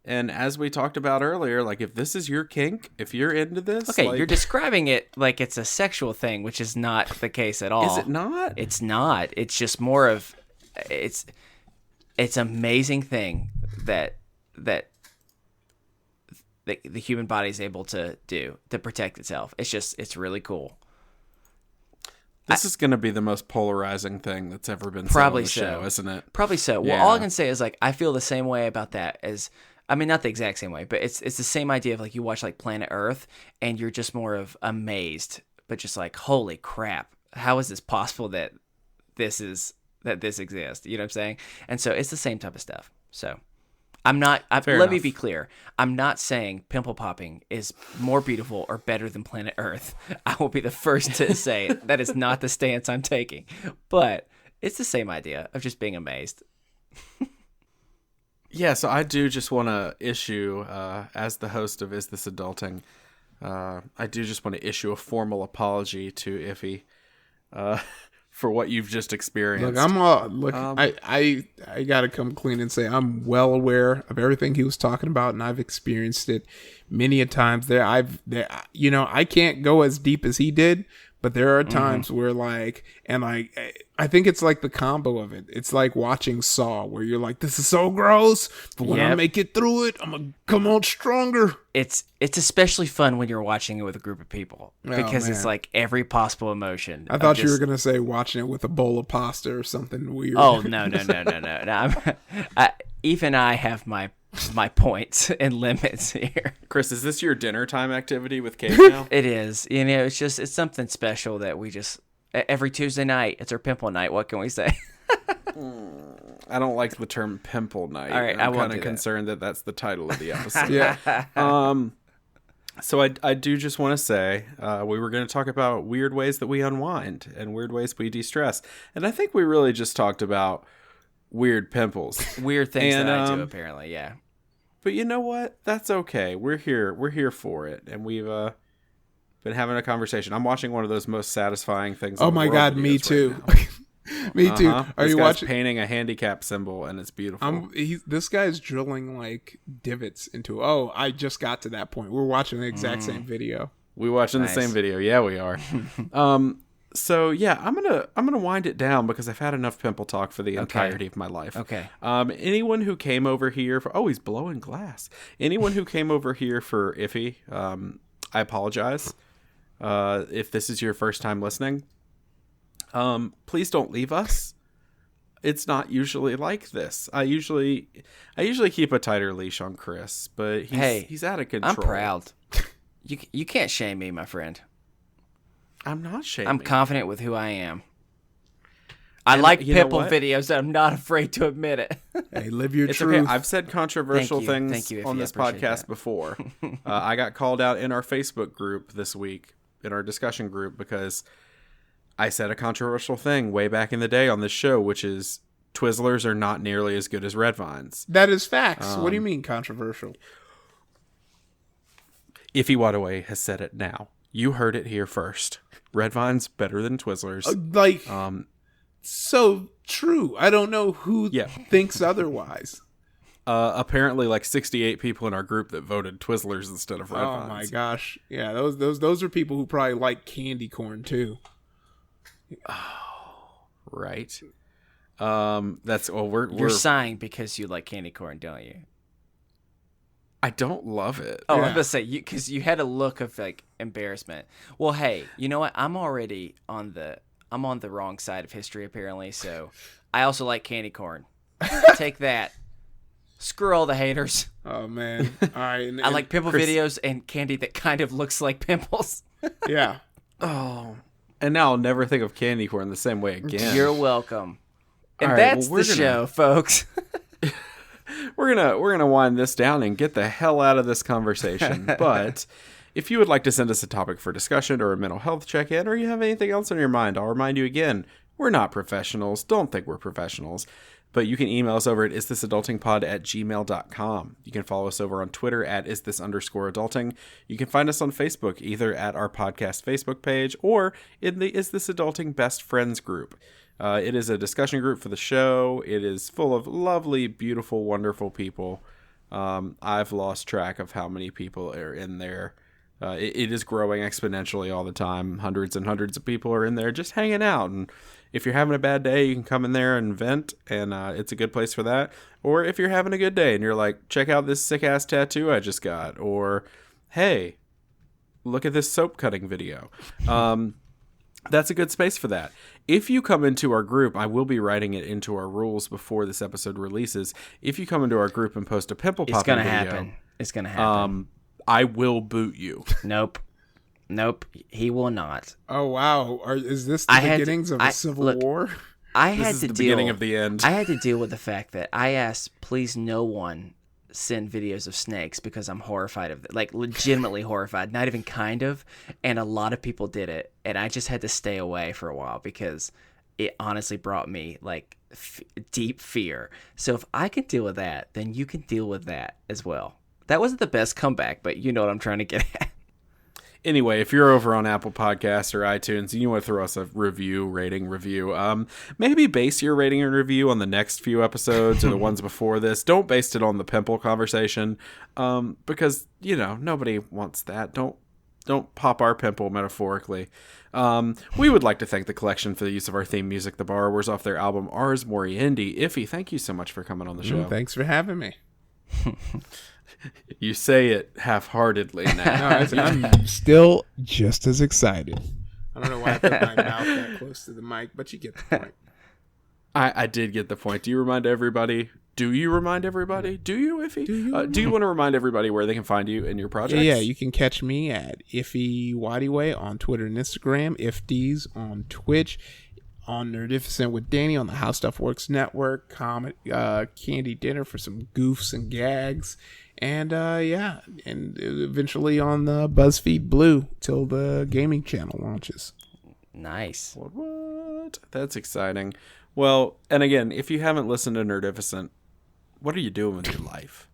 And as we talked about earlier, like, if this is your kink, if you're into this... Okay, like, you're describing it like it's a sexual thing, which is not the case at all. Is it not? It's not. It's just more of... It's amazing thing that the human body is able to do to protect itself. It's really cool. This is going to be the most polarizing thing that's ever been said Probably on the show, isn't it? Probably so. Yeah. Well, all I can say is, like, I feel the same way about that as... I mean, not the exact same way, but it's the same idea of, like, you watch, like, Planet Earth, and you're just more of amazed, but just like, holy crap, how is this possible that this exists? You know what I'm saying? And so it's the same type of stuff. So let me be clear. I'm not saying pimple popping is more beautiful or better than Planet Earth. I will be the first to say it. That is not the stance I'm taking. But it's the same idea of just being amazed. Yeah, so I do just want to issue, as the host of Is This Adulting, I do just want to issue a formal apology to Ify for what you've just experienced. Look, I gotta come clean and say I'm well aware of everything he was talking about, and I've experienced it many a times. I can't go as deep as he did, but there are times where, like, and I think it's like the combo of it. It's like watching Saw, where you're like, this is so gross, but when I make it through it, I'm gonna come out stronger. It's especially fun when you're watching it with a group of people, because it's like every possible emotion. I thought you were gonna say watching it with a bowl of pasta or something weird. Oh no! Eve and I have my points and limits here. Chris, is this your dinner time activity with Kate now? It is. You know, it's something special that we just, every Tuesday night, it's our pimple night. What can we say? I don't like the term pimple night. All right, I'm kind of concerned that that's the title of the episode. Yeah. So I do just want to say we were going to talk about weird ways that we unwind and weird ways we de-stress. And I think we really just talked about weird pimples. Weird things that I do, apparently, yeah. But you know what? That's okay. We're here for it. And we've been having a conversation. I'm watching one of those most satisfying things. Oh my God, me too. Me too. Are you watching? Painting a handicap symbol, and it's beautiful. This guy's drilling like divots into. Oh, I just got to that point. We're watching the exact same video. We watching the same video. Yeah, we are. So yeah, I'm gonna wind it down because I've had enough pimple talk for the entirety of my life. Okay. Anyone who came over here for he's blowing glass. Anyone who came over here for Ify, I apologize. If this is your first time listening, please don't leave us. It's not usually like this. I usually keep a tighter leash on Chris, but he's out of control. I'm proud. You can't shame me, my friend. I'm not shaming. I'm confident with who I am. I like pimple videos, and I'm not afraid to admit it. Hey, live your truth. Okay. I've said controversial things on this podcast before. I got called out in our Facebook group this week, in our discussion group, because I said a controversial thing way back in the day on this show, which is Twizzlers are not nearly as good as Red Vines. That is facts. What do you mean controversial? Ify Nwadiwe has said it now. You heard it here first. Red Vine's better than Twizzlers. So true. I don't know who thinks otherwise. Apparently, like 68 people in our group that voted Twizzlers instead of Red Vines. Oh my gosh! Yeah, those are people who probably like candy corn too. Oh, right. You're sighing because you like candy corn, don't you? I don't love it. Oh, I was about to say, because you had a look of like embarrassment. Well, hey, you know what? I'm already on the wrong side of history apparently. So I also like candy corn. Take that. Screw all the haters. Oh man! All right. I like pimple videos and candy that kind of looks like pimples. Yeah. Oh, and now I'll never think of candy corn the same way again. You're welcome. And All right, that's well, the show, folks. We're gonna wind this down and get the hell out of this conversation. But if you would like to send us a topic for discussion or a mental health check-in, or you have anything else on your mind, I'll remind you again, we're not professionals. Don't think we're professionals. But you can email us over at isthisadultingpod@gmail.com. You can follow us over on Twitter at @istthis_adulting. You can find us on Facebook, either at our podcast Facebook page or in the Is This Adulting Best Friends group. It is a discussion group for the show. It is full of lovely, beautiful, wonderful people. I've lost track of how many people are in there. It is growing exponentially all the time. Hundreds and hundreds of people are in there just hanging out. And if you're having a bad day, you can come in there and vent, and it's a good place for that. Or if you're having a good day and you're like, check out this sick-ass tattoo I just got. Or, hey, look at this soap cutting video. That's a good space for that. If you come into our group, I will be writing it into our rules before this episode releases. If you come into our group and post a pimple popping video, happen. It's gonna happen. I will boot you. Nope. He will not. Oh wow! Is this the beginnings of a civil war? This is the beginning of the end. I had to deal with the fact that I asked, please, no one send videos of snakes because I'm horrified of it. Like legitimately horrified, not even kind of. And a lot of people did it, and I just had to stay away for a while because it honestly brought me like deep fear. So if I can deal with that, then you can deal with that as well. That wasn't the best comeback, but you know what I'm trying to get at. Anyway, if you're over on Apple Podcasts or iTunes and you want to throw us a rating review, maybe base your rating and review on the next few episodes or the ones before this. Don't base it on the pimple conversation, because, nobody wants that. Don't pop our pimple metaphorically. We would like to thank the collection for the use of our theme music, The Borrowers, off their album Ars Moriendi. Ify, thank you so much for coming on the show. Thanks for having me. You say it half-heartedly now. No, I'm still just as excited. I don't know why I put my mouth that close to the mic, but you get the point. I did get the point. Do you remind everybody? Do you, Ify? Do you want to remind everybody where they can find you and your projects? Yeah, you can catch me at Ify Nwadiwe on Twitter and Instagram, IfD's on Twitch, on Nerdificent with Danny on the How Stuff Works Network, Candy Dinner for some goofs and gags, and and eventually on the BuzzFeed Blue till the gaming channel launches. Nice. What? That's exciting. Well, and again, if you haven't listened to Nerdificent, what are you doing with your life?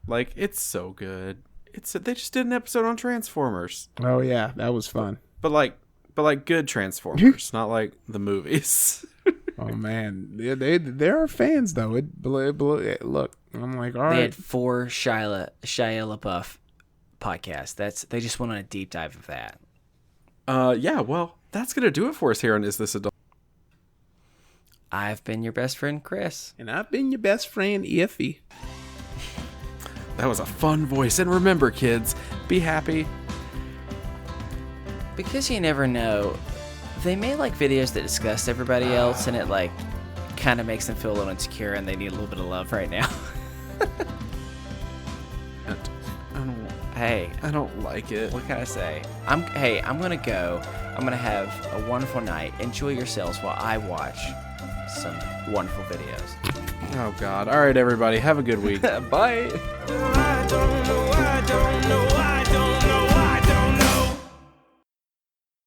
Like, it's so good. They just did an episode on Transformers. Oh yeah, that was fun. But like good Transformers, not like the movies. Oh man, there are fans though. Look, I'm like, all right. They had 4 Shia LaBeouf podcasts. They just went on a deep dive of that. Yeah. Well, that's gonna do it for us here on Is This Adult? I've been your best friend, Chris. And I've been your best friend, Ify. That was a fun voice. And remember, kids, be happy. Because you never know, they may like videos that disgust everybody else, and it like kind of makes them feel a little insecure, and they need a little bit of love right now. I don't like it. What can I say? I'm gonna go. I'm gonna have a wonderful night. Enjoy yourselves while I watch some wonderful videos. Oh God! All right, everybody, have a good week. Bye. I don't know.